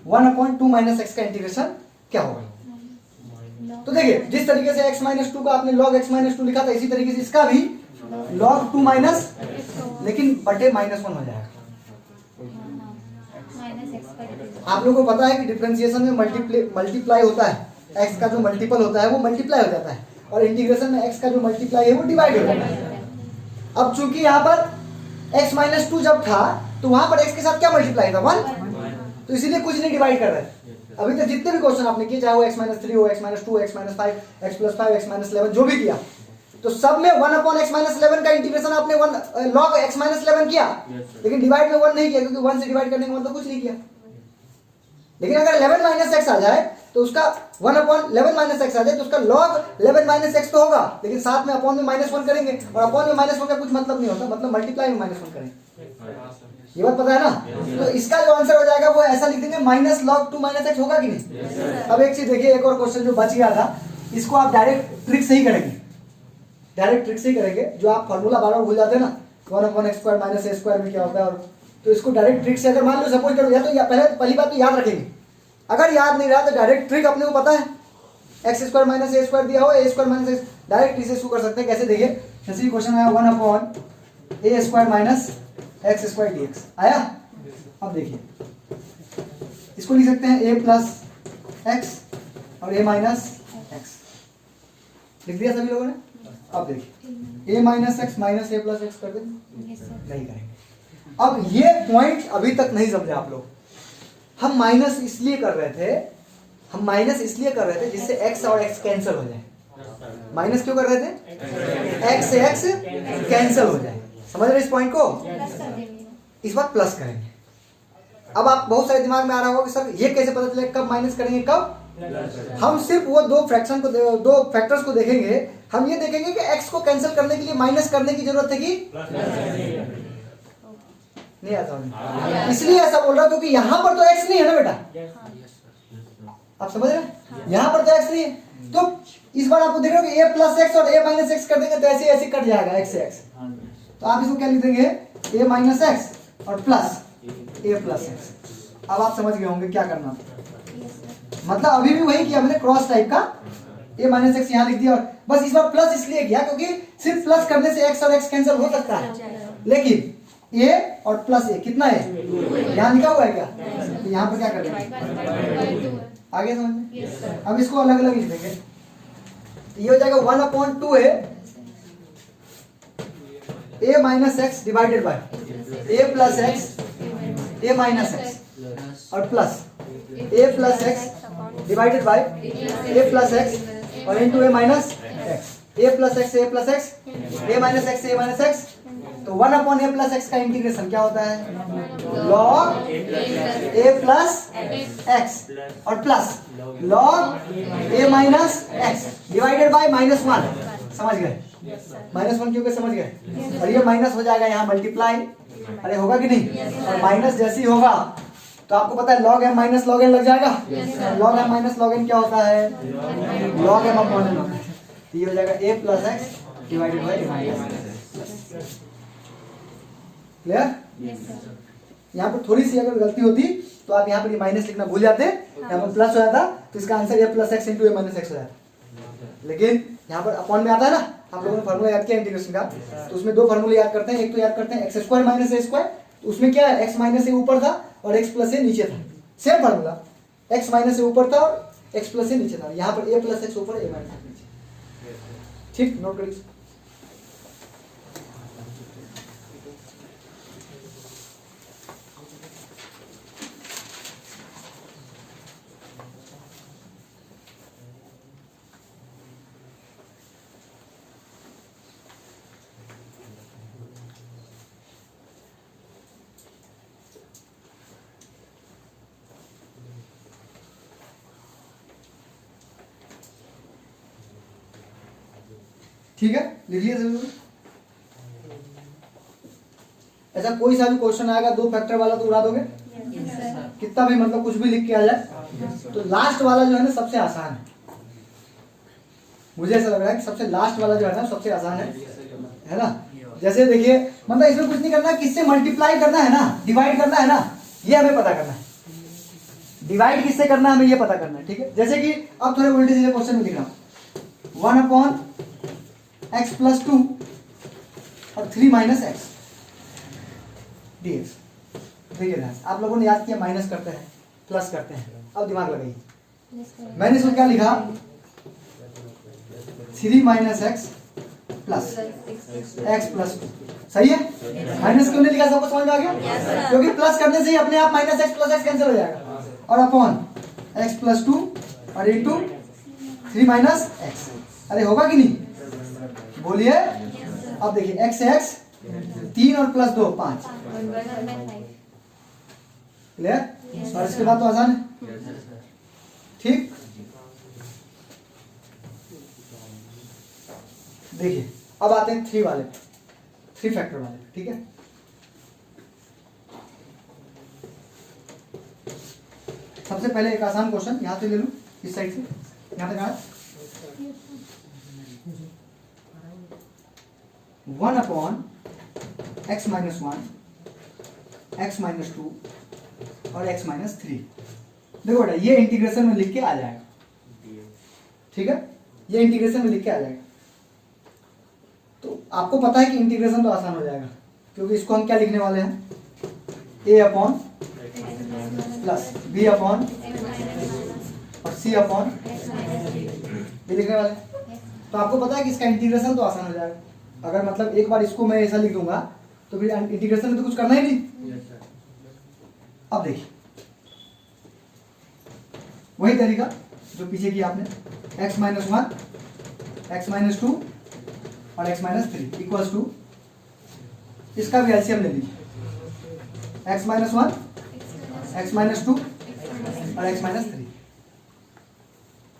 1/2 माइनस x का इंटीग्रेशन क्या होगा? तो देखिए जिस तरीके से x-2 का आपने log x-2 लिखा था, इसी तरीके से इसका भी log 2 माइनस, लेकिन बटे -1 हो जाएगा। आप लोगों को पता है कि डिफरेंशिएशन में मल्टीप्लाई होता है, x का जो मल्टीपल होता है वो मल्टीप्लाई हो जाता है, और इंटीग्रेशन में x का जो मल्टीप्लाई है वो डिवाइड हो जाता है। अब चूंकि यहाँ पर x-2 जब था तो वहां पर x के साथ क्या मल्टीप्लाई था, 1, तो इसीलिए कुछ नहीं डिवाइड कर रहे हैं। अभी तक जितने भी क्वेश्चन आपने किए, चाहे वो x-3 हो, x-2, x-5, x+5, x-11 जो भी किया, तो सब में 1/x-11 का इंटीग्रेशन आपने log x-11 किया, लेकिन डिवाइड में 1 नहीं किया, क्योंकि 1 से डिवाइड करने का मतलब कुछ नहीं किया। लेकिन अगर 11 - x आ जाए तो उसका 1/11 - x आ जाए तो उसका log 11 - x तो होगा, लेकिन साथ में अपॉन में -1 करेंगे, और अपॉन में -1 का कुछ मतलब नहीं होता, मतलब मल्टीप्लाई में -1 करेंगे। ये बात पता है ना? तो इसका जो आंसर हो जाएगा वो ऐसा लिख देंगे माइनस लॉग 2 माइनस एक्स, होगा कि नहीं? अब एक चीज देखिए, एक और क्वेश्चन जो बच गया था, इसको आप डायरेक्ट ट्रिक से ही करेंगे, डायरेक्ट ट्रिक से ही करेंगे। जो आप फॉर्मूला बार बार भूल जाते हैं ना, 1/x² माइनस a² में क्या होता है, और तो इसको डायरेक्ट ट्रिक से अगर मान लो सपोज करो, या तो पहली बात तो याद रखेंगे, अगर याद नहीं रहा तो डायरेक्ट ट्रिक अपने को पता है, x² माइनस a² दिया हो, a² माइनस x, डायरेक्ट इसे शुरू कर सकते हैं। कैसे देखिए, जैसे क्वेश्चन आया 1/a² माइनस x² dx आया। अब देखिए इसको लिख सकते हैं a प्लस एक्स और a माइनस एक्स, लिख दिया सभी लोगों ने। अब देखिए a minus x minus a plus x कर दें, नहीं करेंगे। अब ये पॉइंट अभी तक नहीं समझे आप लोग। हम माइनस इसलिए कर रहे थे, जिससे x और x कैंसिल हो जाए। माइनस क्यों कर रहे थे? x से x कैंसिल हो जाए। समझ रहे इस पॉइंट को? इस बार प्लस करेंगे। अब आप बहुत सारे दिमाग में आ रहा होगा कि सर ये कैसे पता चले कब माइनस करेंगे कब? हम सिर्फ वो दो फैक्टर्स को देखेंगे। हम ये देखेंगे कि x को कैंसिल करने के लिए माइनस करने की जरूरत है कि नहीं आता? इसलिए ऐसा बोल रहा हूं क्योंकि यहां पर तो x नहीं है ना बेटा, आप समझ रहे हैं? यहां पर तो x नहीं है, तो इस बार आपको देख रहे हो कि a प्लस एक्स और a माइनस एक्स कर देंगे तो ऐसे ऐसे कट जाएगा x से x। तो आप इसको क्या लिख देंगे? a माइनस एक्स और प्लस a प्लस एक्स। अब आप समझ गए होंगे क्या करना, मतलब अभी भी वही किया मैंने, क्रॉस टाइप का a माइनस एक्स यहाँ लिख दिया, और बस इस बार प्लस इसलिए किया क्योंकि सिर्फ प्लस करने से x और x कैंसिल हो सकता है, लेकिन a और प्लस a कितना है यहाँ लिखा हुआ है क्या? तो यहाँ पर क्या कर देंगे? आगे समझ में? अब इसको अलग अलग लिख देंगे, ये हो जाएगा 1/2 a minus x divided by a plus x a minus x और plus a plus x divided by a plus x और into a minus x. a plus x a plus x a minus x a minus x. तो 1/a प्लस एक्स का इंटीग्रेशन क्या होता है? log a प्लस एक्स और plus log a minus x divided bye -1। समझ गए? -1 क्योंकि समझ गए। और ये माइनस हो जाएगा यहाँ मल्टीप्लाई, अरे होगा कि नहीं? और माइनस जैसे ही होगा तो आपको पता है log m minus log n लग जाएगा। log m minus log n क्या होता है? log m अपॉन n होता है। तो ये हो जाएगा a plus x divided by a minus x. Clear? यहाँ पर थोड़ी सी अगर गलती होती तो आप यहाँ पर ये माइनस लिखना भूल जाते, यहाँ पर प्लस हो जाता, तो इसका answer a plus x into a minus x हो जाता। लेकिन यहाँ पर अपॉन में आता है ना, आप लोगों ने फार्मूला याद किया इंटीग्रेशन का, तो उसमें दो फार्मूले याद करते हैं। एक तो याद करते हैं x² माइनस a², तो उसमें क्या है, x माइनस a ऊपर था और x प्लस a नीचे था। Same formula, x minus a ऊपर था और x प्लस a नीचे था। यहाँ पर a प्लस एक्स ऊपर a माइनस एक्स नीचे। ठीक, नोट करिए। ठीक है, लिख लिया सभी लोग? ऐसा कोई सा भी क्वेश्चन आएगा 2 फैक्टर वाला तो उड़ा दोगे? कितना भी मतलब कुछ भी लिख के आ जाए। तो लास्ट वाला जो है ना सबसे आसान है, मुझे ऐसा लग रहा है कि सबसे लास्ट वाला जो है ना सबसे आसान है ना। जैसे देखिए, मतलब इसमें कुछ नहीं करना, किससे मल्टीप्लाई करना है ना, डिवाइड करना है ना, ये हमें पता करना है। डिवाइड किससे करना है हमें ये पता करना है। ठीक है, जैसे कि अब थोड़े उल्टे सीधे क्वेश्चन में लिख रहा हूं, 1/x प्लस 2 और 3 माइनस एक्स dx। देखिए ना, आप लोगों ने याद किया माइनस करते हैं प्लस करते हैं, अब दिमाग लगाइए। मैंने इसको क्या लिखा, 3 minus X plus x plus 2। सही है? माइनस क्यों नहीं लिखा, सबको समझ में आ गया? क्योंकि प्लस करने से ही अपने आप minus X plus x cancel हो जाएगा, और अपॉन एक्स प्लस 2 और इंटू 3 माइनस एक्स। अरे होगा कि नहीं? बोलिए। अब देखिए x से x 3 और प्लस 2 5। क्लियर? और इसके बाद तो आसान है। ठीक, देखिए अब आते हैं 3 वाले, 3 फैक्टर वाले। ठीक है, सबसे पहले एक आसान क्वेश्चन यहाँ से ले लूँ, इस साइड से यहाँ तक आया। 1 upon x minus 1, x minus 2 और x माइनस 3। देखो बेटा ये इंटीग्रेशन में लिख के आ जाएगा, ठीक है, ये इंटीग्रेशन में लिख के आ जाएगा। तो आपको पता है कि इंटीग्रेशन तो आसान हो जाएगा, क्योंकि इसको हम क्या लिखने वाले हैं, a upon plus b upon और c अपॉन ये लिखने वाले हैं। तो आपको पता है कि इसका इंटीग्रेशन तो आसान हो जाएगा। अगर मतलब एक बार इसको मैं ऐसा लिख दूंगा तो फिर इंटीग्रेशन में तो कुछ करना ही नहीं। अब देखिए वही तरीका जो पीछे किया आपने, x माइनस 1, x माइनस 2 और x माइनस 3 इक्वल्स टू, इसका भी एलसीएम ले लीजिए, x माइनस 1, x माइनस 2 और x माइनस 3।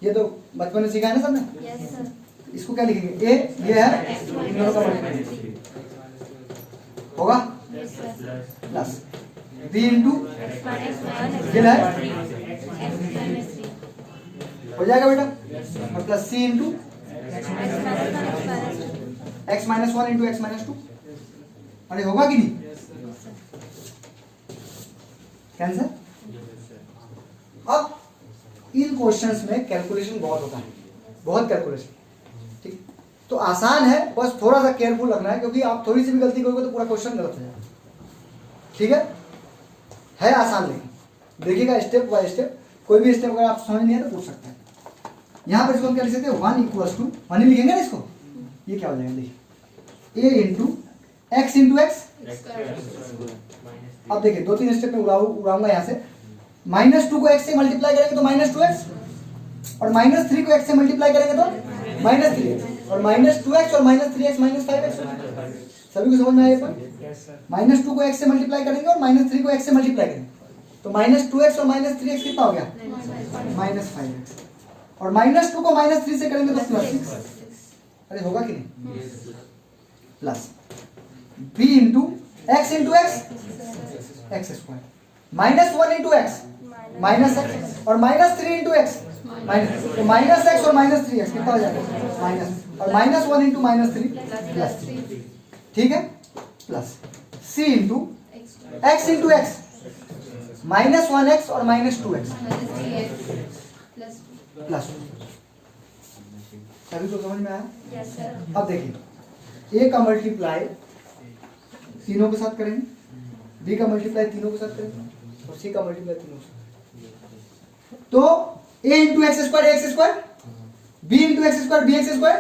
ये तो बचपन में सीखा है ना सबने। Yes sir. इसको क्या लिखेंगे, a ये है, इन दोनों का मल्टीप्लाई होगा प्लस b इंटू ये है, हो जाएगा बेटा, और plus c into x minus 1 into x minus 2। अरे होगा कि नहीं, कैंसर। अब इन क्वेश्चंस में कैलकुलेशन बहुत होता है, बहुत कैलकुलेशन, ठीक। तो आसान है, बस थोड़ा सा केयरफुल रखना है, क्योंकि आप थोड़ी सी भी गलती करोगे तो पूरा क्वेश्चन गलत हो जाएगा, ठीक है आसान। लेकिन देखिएगा स्टेप बाय स्टेप, कोई भी स्टेप अगर आप समझ नहीं है तो पूछ सकते हैं। यहाँ पर इसको हम क्या लिख सकते हैं, 1 इक्वल्स टू 1 ही लिखेंगे ना इसको, ये क्या हो जाएगा देखिए, a into x into x. अब देखिए 2-3 स्टेप में उड़ाऊंगा यहाँ से, -2 को x से मल्टीप्लाई करेंगे तो -2x, और -3 को x से मल्टीप्लाई करेंगे तो -3x, और -2x और -3x -5x। सभी को समझ में आया पॉइंट। -2 को x से मल्टीप्लाई करेंगे और -3 को x से मल्टीप्लाई करेंगे तो -2x और -3x कितना हो गया, -5x, और -2 को -3 से करेंगे तो +6। अरे होगा कि नहीं, plus b into x into x, x square, -1 into x minus x, और -3 इंटू एक्स माइनस, तो -x और -3x कितना हो जाएगा, माइनस, और -1 इंटू -3 प्लस, ठीक है, plus c into x into x, -1x और -2x प्लस। सभी को समझ में आया। Yes sir. अब देखिए a का मल्टीप्लाई तीनों के साथ करेंगे, b का मल्टीप्लाई तीनों के साथ करेंगे, और c का मल्टीप्लाई तीनों के साथ। तो a into x square X square, b into x square B x square,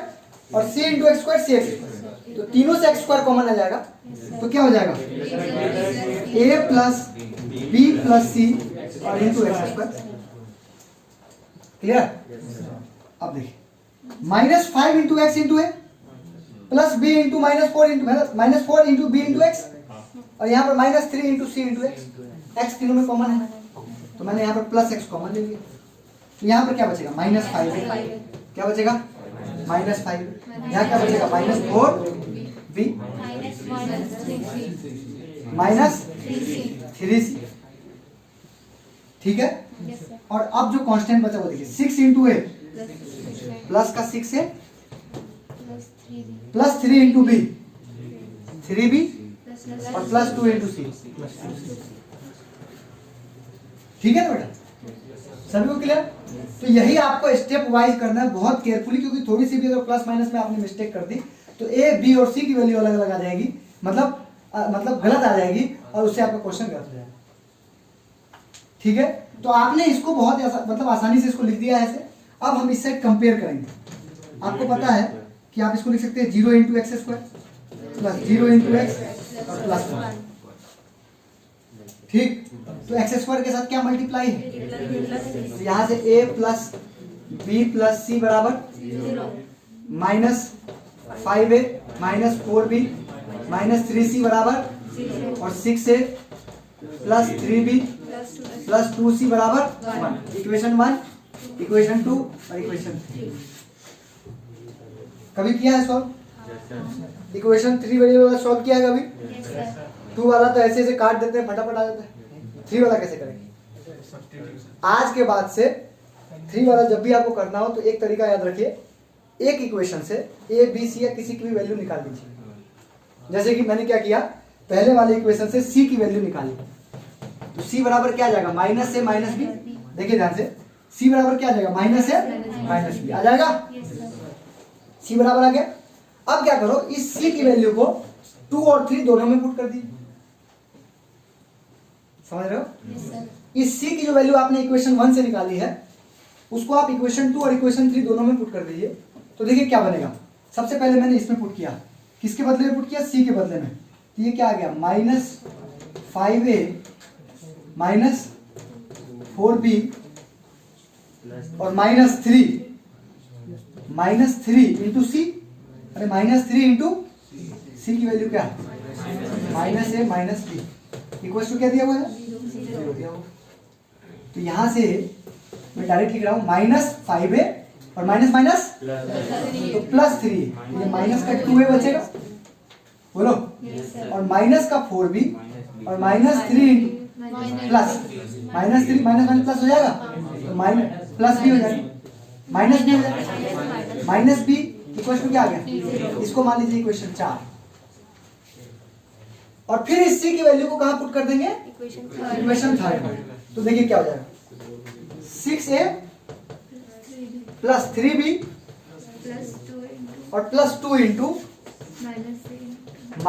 और c into x square C X square. तो तीनों से एक्स स्क्वायर कॉमन आ जाएगा, तो क्या हो जाएगा, a plus b plus c और इंटू एक्स स्क्वायर। क्लियर। अब देखिए -5 into x into a plus b into -4 into -4 into b into x, और यहाँ पर -3 into c into x, x तीनों में कॉमन है तो मैंने यहाँ पर प्लस एक्स कॉमन ले लिया। तो यहाँ पर क्या बचेगा, -5, क्या बचेगा, -5, यहाँ क्या बचेगा, -4b -3c, ठीक है। और अब जो कांस्टेंट बचा वो देखिए, 6 इंटू ए प्लस का 6 है, प्लस 3 इंटू बी 3b, और प्लस 2 इंटू सी, ठीक है ना बेटा, सभी को क्लियर। तो यही आपको स्टेप वाइज करना है बहुत केयरफुली, क्योंकि थोड़ी सी भी अगर प्लस माइनस में आपने मिस्टेक कर दी तो ए बी और सी की वैल्यू अलग अलग आ जाएगी, मतलब गलत आ जाएगी, और उससे आपका क्वेश्चन गलत हो जाएगा, ठीक है। तो आपने इसको बहुत मतलब आसानी से इसको लिख दिया है ऐसे। अब हम इससे कंपेयर करेंगे। आपको पता है कि आप इसको लिख सकते हैं 0 into x square plus 0 into x और प्लस 1, ठीक। तो एक्स स्क्वायर के साथ क्या मल्टीप्लाई है, तो यहाँ से a प्लस बी प्लस सी बराबर -5a -4b -3c बराबर, और 6a plus 3b plus 2c बराबर 1। इक्वेशन 1, इक्वेशन 2 और इक्वेशन 3 कभी किया है सॉल्व? इक्वेशन 3 वेरिएबल वाला सॉल्व किया है कभी? 2 वाला तो ऐसे ऐसे काट देते हैं, फटाफट आ जाता है। 3 वाला कैसे करेंगे? आज के बाद से 3 वाला जब भी आपको करना हो तो एक तरीका याद रखिए, एक इक्वेशन से ए बी सी या किसी की भी वैल्यू निकाल लीजिए। जैसे कि मैंने क्या किया, पहले वाले इक्वेशन से सी की वैल्यू निकाली, तो सी बराबर क्या आ जाएगा, माइनस से माइनस बी। देखिए ध्यान से, सी बराबर क्या आ जाएगा, माइनस से माइनस बी आ जाएगा। सी बराबर आ गया। अब क्या करो, इस सी की वैल्यू को 2 और 3 दोनों में पुट कर दीजिए। समझ रहे हो? इस सी की जो वैल्यू आपने इक्वेशन 1 से निकाली है उसको आप इक्वेशन 2 और इक्वेशन 3 दोनों में पुट कर दीजिए। तो देखिए क्या बनेगा। सबसे पहले मैंने इसमें पुट किया, किसके बदले में पुट किया, सी के बदले में। तो ये क्या आ गया, -5a माइनस 4b और -3 इंटू सी। अरे -3 इंटू सी की वैल्यू क्या है, -a minus b equal to क्या दिया हुआ है, 0 दिया हुआ। तो यहां से मैं डायरेक्ट लिख रहा हूं -5a और माइनस माइनस तो +3, ये माइनस का 2a बचेगा, बोलो, और माइनस का 4b और -3 प्लस -3 माइनस प्लस हो जाएगा, तो माइनस प्लस भी हो जाएगा, माइनस भी हो जाएगा, माइनस बी इक्वल टू क्या आ गया, इसको मान लीजिए इक्वेशन 4। और फिर इस सी की वैल्यू को कहां पुट कर देंगे, इक्वेशन 3। तो देखिए क्या हो जाएगा, 6a प्लस 3b और +2 इंटू -a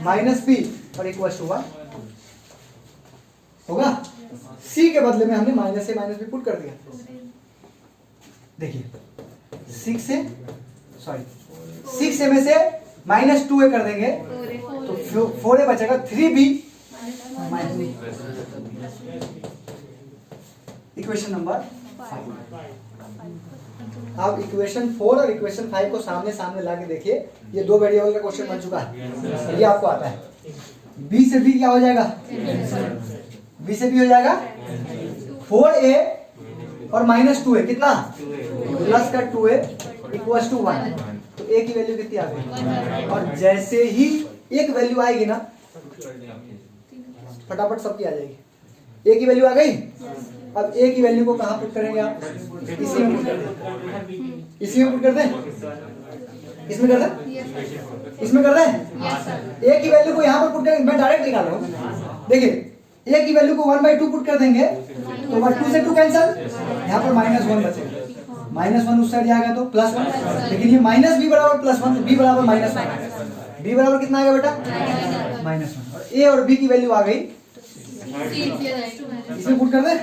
माइनस b और इक्वल टू 1 होगा। सी के बदले में हमने -a माइनस b पुट कर दिया। देखिए 6a में से -2a कर देंगे तो 4a बचेगा, 3b इक्वेशन नंबर 5। अब इक्वेशन 4 और इक्वेशन 5 को सामने सामने लाके देखिए, ये 2 वेरिएबल का क्वेश्चन बन चुका है, ये आपको आता है। b से b क्या हो जाएगा, b से b हो जाएगा 4a और -2a कितना, प्लस का 2a इक्वल टू 1। तो a की वैल्यू कितनी आ गई, और जैसे ही एक वैल्यू आएगी ना फटाफट सबकी आ जाएगी। a की वैल्यू आ गई। अब a की वैल्यू को कहां पुट करेंगे आप, इसी में पुट कर दें, इसी में पुट कर दें, इसमें कर दें, इसमें कर दें। a की वैल्यू को यहां पर पुट करेंगे, मैं डायरेक्ट निकाल रहा हूं। देखिए a की वैल्यू को 1/2 पुट कर देंगे तो 2 से 2 कैंसिल, यहां पर -1 बचेगा, -1 उस साइड जाएगा तो +1, लेकिन ये -b बराबर +1, b बराबर -1, b बराबर कितना आएगा बेटा, -1। और a और b की वैल्यू आ गई, इसमें पुट कर दे।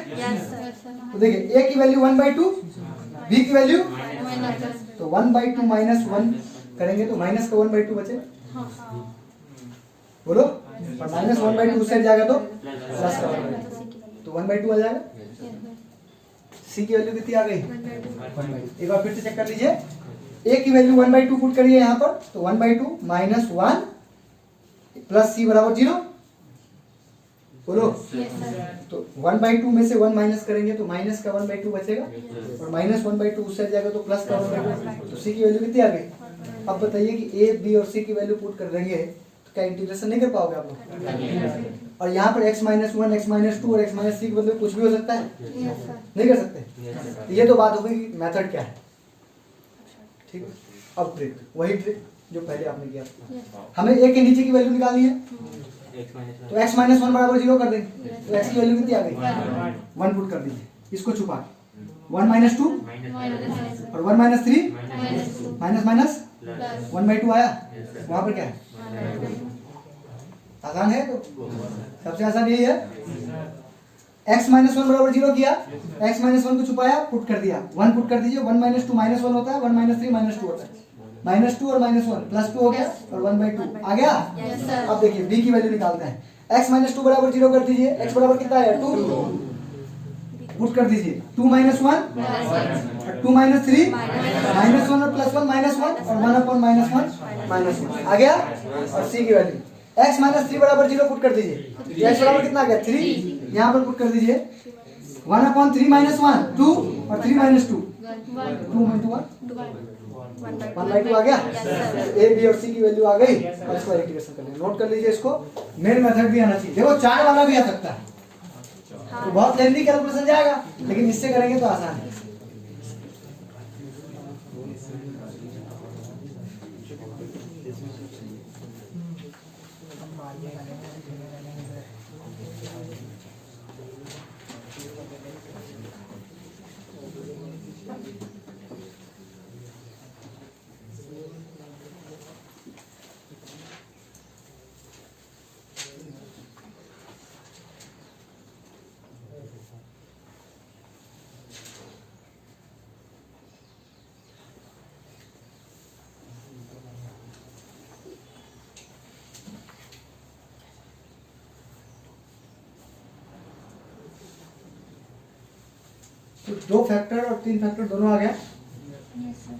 तो देखिए a की वैल्यू 1/2, b की वैल्यू तो 1/2 -1 करेंगे तो माइनस का 1/2 बचेगा, बोलो, और -1/2 उस साइड जाएगा तो प्लस का 1/2, तो 1/2 आ जाएगा। सी की वैल्यू कितनी आ गई, 1/2। एक बार फिर से चेक कर लीजिए, a की वैल्यू 1/2 पुट करिए यहाँ पर, तो 1/2 -1 प्लस c बराबर 0, बोलो। तो 1/2 में से 1 माइनस करेंगे तो माइनस का 1/2 बचेगा, और -1/2 उस साइड जाएगा तो प्लस का 1/2। तो सी की वैल्यू कितनी आ गई। अब बताइए कि ए बी और सी की वैल्यू पुट कर देंगे तो क्या इंटीग्रेशन नहीं कर पाओगे आप लोग। और यहाँ पर x -1 x -2 और x -3 के बदले कुछ भी हो सकता है, नहीं कर सकते। ये तो बात हो गई मेथड क्या है, ठीक है। अब ट्रिक, वही ट्रिक जो पहले आपने किया, हमें a के नीचे की वैल्यू निकालनी है, तो x -1 बराबर 0 कर देंगे, तो x की वैल्यू कितनी आ गई, 1 पुट कर दीजिए, इसको छुपा 1 -2 और 1 -3 माइनस 1/2 आया, वहां पर क्या है, आसान है। तो सबसे आसान यही है, x -1 बराबर 0 किया, x -1 को छुपाया, पुट कर दिया, 1 पुट कर दीजिए, 1 -2 -1 होता है, 1 -3 -2 होता है, -2 और -1 +2 हो गया और 1/2 आ गया। अब देखिए b की वैल्यू निकालते हैं, x -2 बराबर 0 कर दीजिए, x बराबर कितना है 2, पुट कर दीजिए 2 -1 और 2 -3 -1 और +1 -1 और 1/-1 आ गया। और c की वैल्यू x -3 बराबर 0 पुट कर दीजिए, x बराबर कितना आ गया 3, यहाँ पर पुट कर दीजिए 1/3 -1 2 और 3 -2 2 1/2 आ गया। ए बी और सी की वैल्यू आ गई, और इसको इंटीग्रेशन कर लेंगे। नोट कर लीजिए, इसको मेन मेथड भी आना चाहिए। देखो 4 वाला भी आ सकता है, तो बहुत लेंदी कैलकुलेशन जाएगा, लेकिन इससे करेंगे तो आसान है। तो 2 फैक्टर और 3 फैक्टर दोनों आ गया। Yes sir.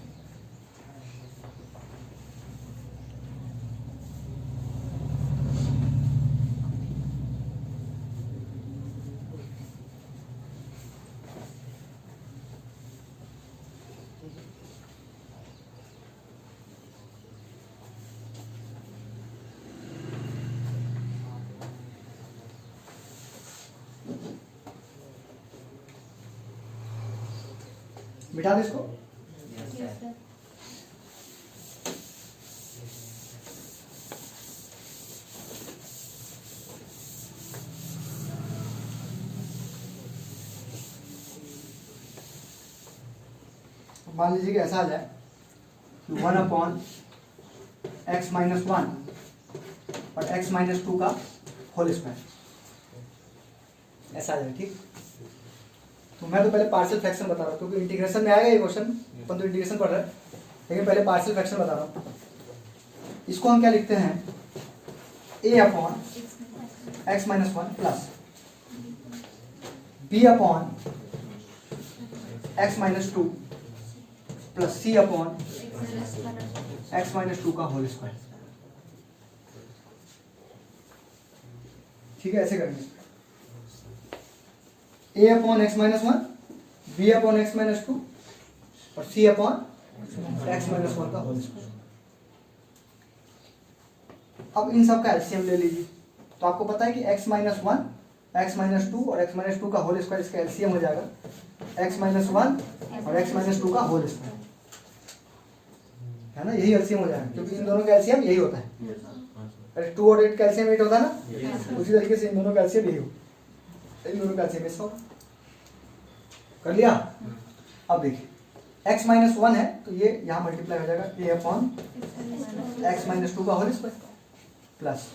बिठा दे इसको। Yes sir. मान लीजिए कि ऐसा आ जाए कि 1/(x-1) और x-2 का होल स्क्वायर, ऐसा आ जाए। ठीक, तो मैं तो पहले पार्शियल फ्रैक्शन बता रहा हूँ, क्योंकि इंटीग्रेशन में आएगा ये क्वेश्चन, अपन तो इंटीग्रेशन पढ़ रहे हैं, लेकिन पहले पार्शियल फ्रैक्शन बता रहा हूँ। इसको हम क्या लिखते हैं, a/(x-1) plus b/(x-2) plus c/(x-2) का होल स्क्वायर। ठीक है, ऐसे करेंगे a/(x-1), b/(x-2) और c/(x-1) का होल स्क्वायर। अब इन सब का एलसीएम ले लीजिए। तो आपको पता है कि x-1, x-2 और x-2 का होल स्क्वायर, इसका एलसीएम हो जाएगा x-1 और x-2 का होल स्क्वायर, है ना। यही एलसीएम हो जाएगा, क्योंकि इन दोनों का एलसीएम यही होता है। अरे 2 और 8 का एलसीएम 8 होता है ना, उसी तरीके से इन दोनों का एलसीएम यही होगा। इन दोनों का एलसीएम इसका कर लिया। अब देखिए x-1 है तो ये यहाँ मल्टीप्लाई हो जाएगा a/(x-2) का होल स्क्वायर प्लस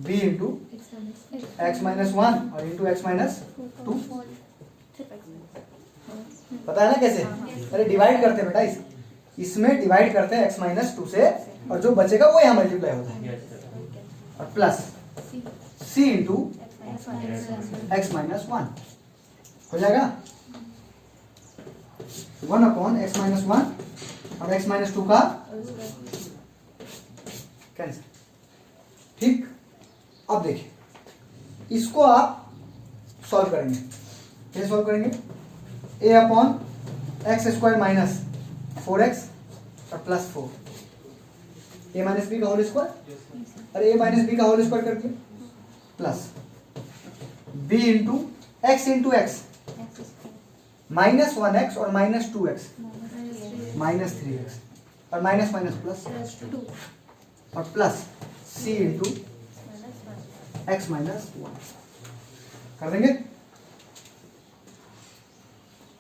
b/(x-1) और x-2। पता है ना कैसे? अरे डिवाइड करते हैं बेटा, इसमें डिवाइड करते हैं x-2 से, और जो बचेगा वो यहाँ मल्टीप्लाई होता है, और प्लस c/(x-1) हो जाएगा 1/(x-1) और x-2 का कैंसिल। ठीक, अब देखिए इसको आप सॉल्व करेंगे। कैसे सॉल्व करेंगे? a/(x-2 - 4x और प्लस 4 a - b का होल स्क्वायर। अरे a - b का होल स्क्वायर करके प्लस b/(x-x) -1x और -2x -3x और माइनस प्लस और प्लस c/(x-1) कर देंगे।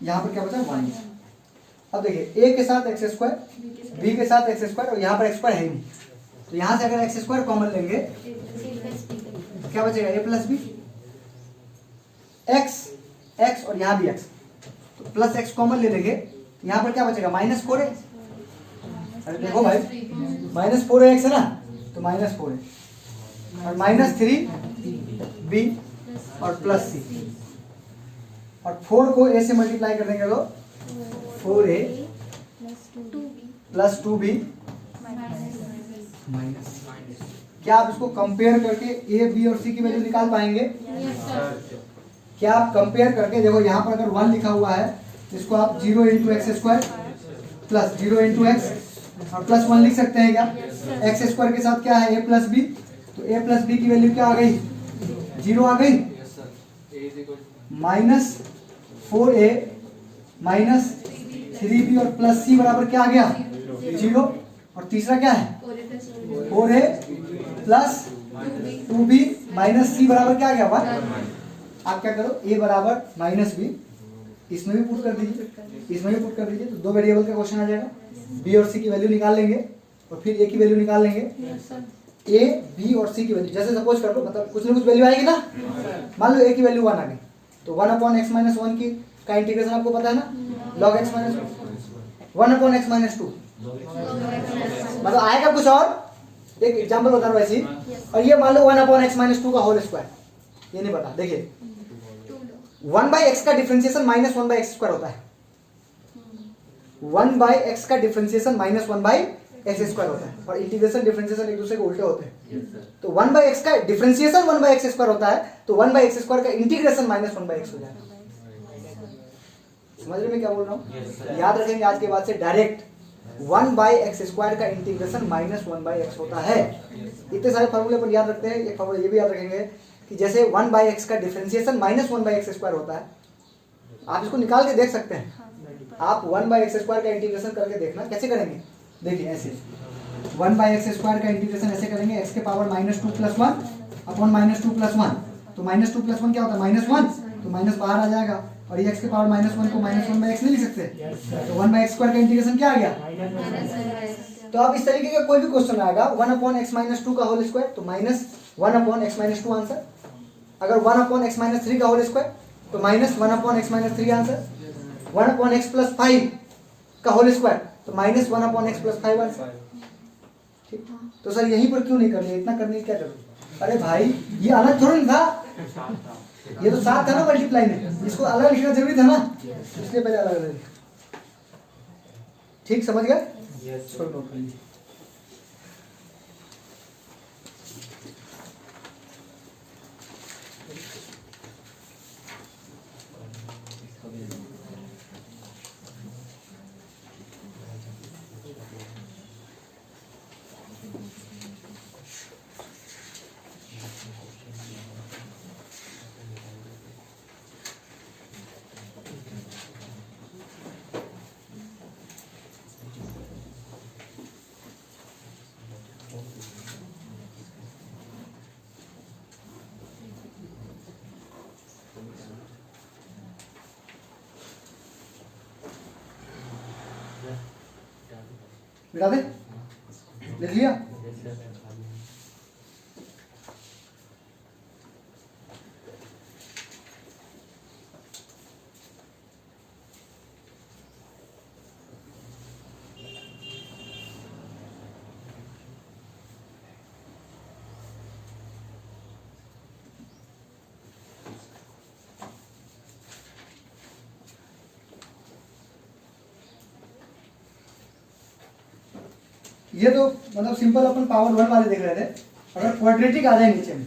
यहाँ पर क्या बचा? 1। अब देखिए a के साथ x2, b के साथ x2, और यहाँ पर x2 है ही नहीं, तो यहाँ से अगर x2 कॉमन लेंगे क्या बचेगा? a + b, x और यहाँ भी x, तो प्लस x कॉमन ले लेंगे, यहाँ पर क्या बचेगा? -4a। अरे देखो भाई, -4ax है ना, तो -4a और -3b और प्लस c, और 4 को a से मल्टीप्लाई कर देंगे तो 4a प्लस 2b माइनस। क्या आप इसको कंपेयर करके a, b और c की वैल्यू निकाल पाएंगे? क्या आप कंपेयर करके देखो, यहाँ पर अगर 1 लिखा हुआ है, इसको आप 0x² प्लस 0x और प्लस 1 लिख सकते हैं क्या? x² के साथ क्या है? a + b, तो a + b की वैल्यू क्या आ गई? 0 आ गई। माइनस 4a माइनस 3b और प्लस c बराबर क्या आ गया 0। और तीसरा क्या है 4a plus 2b minus c बराबर क्या आ गया 1। आप क्या करो a बराबर माइनस b, इसमें भी पुट कर दीजिए, इसमें भी पुट कर दीजिए, तो दो वेरिएबल का क्वेश्चन आ जाएगा। b और c की वैल्यू निकाल लेंगे और फिर a की वैल्यू निकाल लेंगे। a b और c की वैल्यू जैसे सपोज कर लो, मतलब कुछ ना कुछ वैल्यू आएगी ना। मान लो a की वैल्यू 1 आ गई, तो 1/x-1 की का इंटीग्रेशन आपको पता है ना, log x माइनस 1/x-2 मतलब आएगा कुछ और। एक एग्जांपल बता रहा हूं ऐसे ही, और ये मान लो 1/x-2 का होल स्क्वायर, ये नहीं पता। देखिए 1/x का डिफरेंशिएशन -1/x² होता है। 1/x का डिफरेंशिएशन -1/x² होता है, और इंटीग्रेशन डिफरेंशिएशन एक दूसरे के उल्टे होते हैं। तो 1/x का डिफरेंशिएशन 1/x² होता है, तो 1/x² का इंटीग्रेशन -1/x हो जाएगा। समझ रहे मैं क्या बोल रहा हूँ? याद रखेंगे आज के बाद से डायरेक्ट 1/x² का इंटीग्रेशन -1/x होता है। इतने सारे फॉर्मूले पर याद रखते हैं। एक फॉर्मूला ये भी याद रखेंगे कि जैसे 1/x का डिफरेंशिएशन -1/x² होता है, आप इसको निकाल के देख सकते हैं। आप 1/x² का इंटीग्रेशन करके देखना कैसे करेंगे। देखिए ऐसे 1/x² का इंटीग्रेशन ऐसे करेंगे, x के पावर -2 + 1 अपॉन -2 + 1, तो -2 + 1 क्या होता है -1, तो माइनस बाहर आ जाएगा, और ये x के पावर -1 को -1/x नहीं लिख सकते, तो 1/x² का इंटीग्रेशन क्या आ गया। तो अब इस तरीके का कोई भी क्वेश्चन आएगा 1/x-2 का होल स्क्वायर, तो -1/x-2 आंसर। अगर 1/x-3 का होल स्क्वायर, तो -1/x-3 आंसर। 1/x + 5 का होल स्क्वायर, तो -1/x + 5 आंसर। ठीक, तो सर यहीं पर क्यों नहीं कर लिया, इतना करने की क्या जरूरत। अरे भाई ये अलग थोड़ी ना था, ये तो साथ था ना मल्टीप्लाई में, इसको अलग लिखना जरूरी था ना, इसलिए पहले अलग अलग लिखा। ठीक समझ गया। इसको नोट कर लीजिए। मिटा दे, लिख लिया। ये तो मतलब सिंपल अपन पावर 1 वाले देख रहे थे। अगर क्वाड्रेटिक आ जाए नीचे में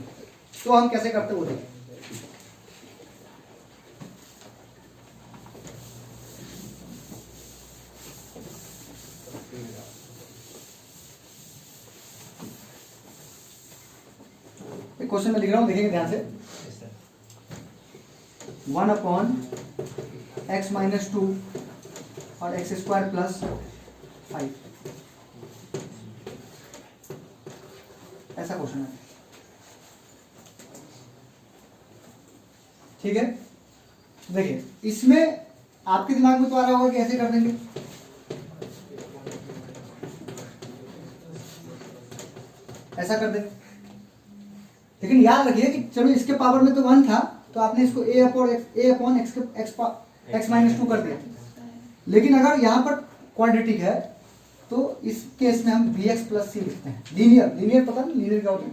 तो हम कैसे करते वो देखिए। क्वेश्चन में लिख रहा हूं, देखिएगा ध्यान से। 1/x-2 और x² + 5 ऐसा क्वेश्चन है। ठीक है, देखिए इसमें आपके दिमाग में तो आ रहा होगा कि ऐसे कर देंगे, ऐसा कर देंगे, लेकिन याद रखिए कि चलो इसके पावर में तो 1 था, तो आपने इसको a/x-2 कर दिया। लेकिन अगर यहाँ पर क्वाड्रेटिक है तो इस केस में हम bx + c लिखते हैं। लीनियर पता नहीं लीनियर क्या होता है।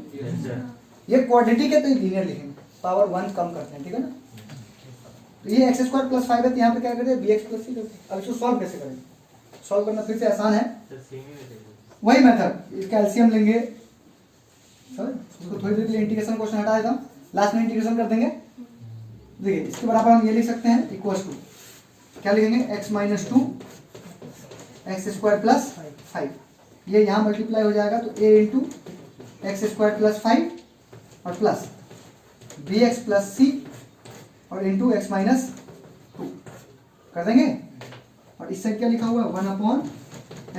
ये क्वाड्रेटिक है तो ये लीनियर लिखेंगे, पावर 1 कम करते हैं, ठीक है ना। तो ये x² + 5 है, तो यहाँ पे क्या करते हैं bx + c करते हैं। अब इसको सॉल्व कैसे करेंगे, सॉल्व करना फिर से आसान है, वही मेथड। इसका एलसीएम लेंगे, इसको थोड़ी देर के लिए इंटीग्रेशन क्वेश्चन हटा देता हूँ, लास्ट में इंटीग्रेशन कर देंगे। देखिए इसके बराबर हम ये लिख सकते हैं, इक्वल टू क्या लिखेंगे x-2 x² + 5, ये यहाँ मल्टीप्लाई हो जाएगा, तो a × x² + 5 और प्लस bx + c और इंटू एक्स माइनस 2 कर देंगे। और इस साइड क्या लिखा हुआ है 1 अपॉन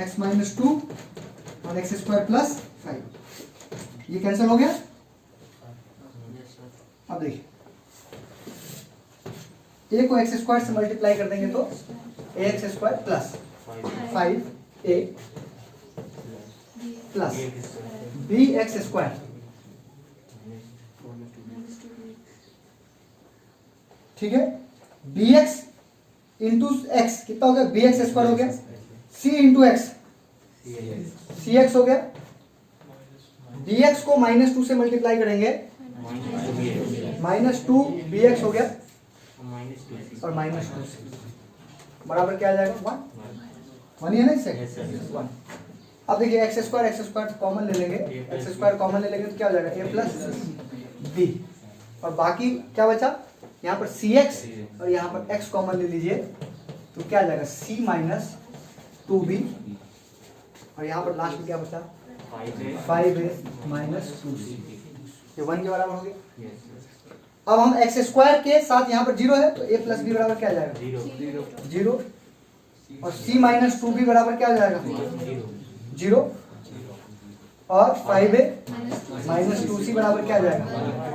एक्स माइनस 2 और एक्स स्क्वायर प्लस 5, ये कैंसिल हो गया। अब देखिए ए को एक्स स्क्वायर से मल्टीप्लाई कर देंगे तो a x square plus 5a plus B x square ठीक है, बी एक्स इंटू एक्स कितना हो गया बी एक्स स्क्वायर हो गया, सी इंटू एक्स सी एक्स हो गया, बी एक्स को -2 से मल्टीप्लाई करेंगे -2 बी एक्स हो गया और -2 से बराबर क्या आ जाएगा 1 ही है ना इससे 1। अब देखिए एक्स स्क्वायर कॉमन ले लेंगे, एक्स स्क्वायर कॉमन ले लेंगे तो क्या हो जाएगा a प्लस बी और बाकी क्या बचा यहाँ पर सी एक्स और यहाँ पर x कॉमन ले लीजिए तो क्या आ जाएगा c माइनस 2b और यहाँ पर लास्ट में क्या बचा 5a माइनस 2c, ये 1 के बराबर हो गया। अब हम एक्स स्क्वायर के साथ यहाँ पर 0 है तो a प्लस बी बराबर क्या आ जाएगा 0 और c माइनस 2b बराबर क्या आ जाएगा 0 और 5a माइनस 2c बराबर क्या आ जाएगा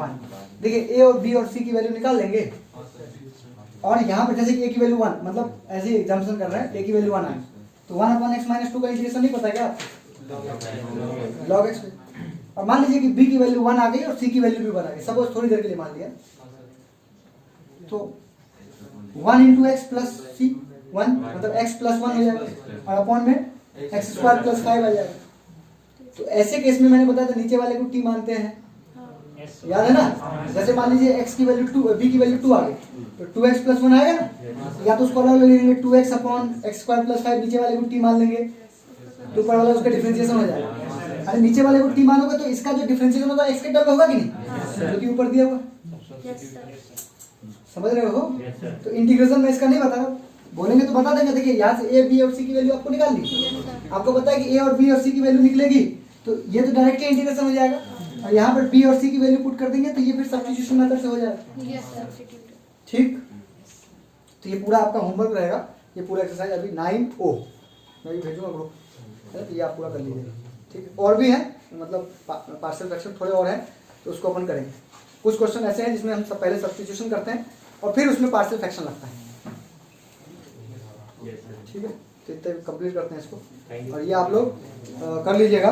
1। देखिए a और b और c की वैल्यू निकाल लेंगे और यहाँ पर जैसे कि a की वैल्यू 1 मतलब ऐसे ही एग्जाम्पल कर रहे हैं a की वैल्यू 1 है तो 1 अपॉन x माइनस 2 का इंटीग्रेशन नहीं पता है क्या log x और मान लीजिए कि b की वैल्यू 1 आ गई और c की वैल्यू भी 1 आ गई, सपोज थोड़ी देर के लिए मान लिया तो 1 इंटू एक्स प्लस सी 1 मतलब x प्लस 1 हो जाएगा और अपॉन में एक्स स्क्वायर प्लस 5 आ जाएगा। तो ऐसे केस में मैंने बताया था नीचे वाले को t मानते हैं, याद है ना। जैसे मान लीजिए x की वैल्यू 2 b की वैल्यू 2 आ गई तो 2x प्लस 1 आएगा ना, या तो उसको अलग ले लेंगे 2x upon x square plus 5 नीचे वाले को t मान लेंगे तो ऊपर वाला उसका डिफरेंशिएशन हो जाएगा। अरे नीचे वाले को t मानोगे तो इसका जो डिफरेंशिएशन होगा x के टर्म में होगा कि नहीं, जो कि ऊपर दिया हुआ समझ रहे हो। तो इंटीग्रेशन में इसका नहीं बता रहा, बोलेंगे तो बता देंगे। देखिए यहाँ से a b और c की वैल्यू आपको निकालनी, आपको पता है कि a और b और c की वैल्यू निकलेगी तो ये तो डायरेक्टली इंटीग्रेशन हो जाएगा और यहाँ पर b और c की वैल्यू पुट कर देंगे तो ये फिर सब्स्टिट्यूशन मेथड से हो जाएगा। ठीक, तो ये पूरा आपका होमवर्क रहेगा, ये पूरा एक्सरसाइज अभी 9O मैं भी भेजूंगा ग्रुप, तो ये आप पूरा कर लीजिएगा। ठीक है, और भी है मतलब पार्शियल फ्रैक्शन थोड़े और हैं तो उसको अपन करेंगे। कुछ क्वेश्चन ऐसे हैं जिसमें हम सब पहले सब्स्टिट्यूशन करते हैं और फिर उसमें पार्शियल फ्रैक्शन लगता है। ठीक है, तो इतने कंप्लीट करते हैं इसको और ये आप लोग कर लीजिएगा।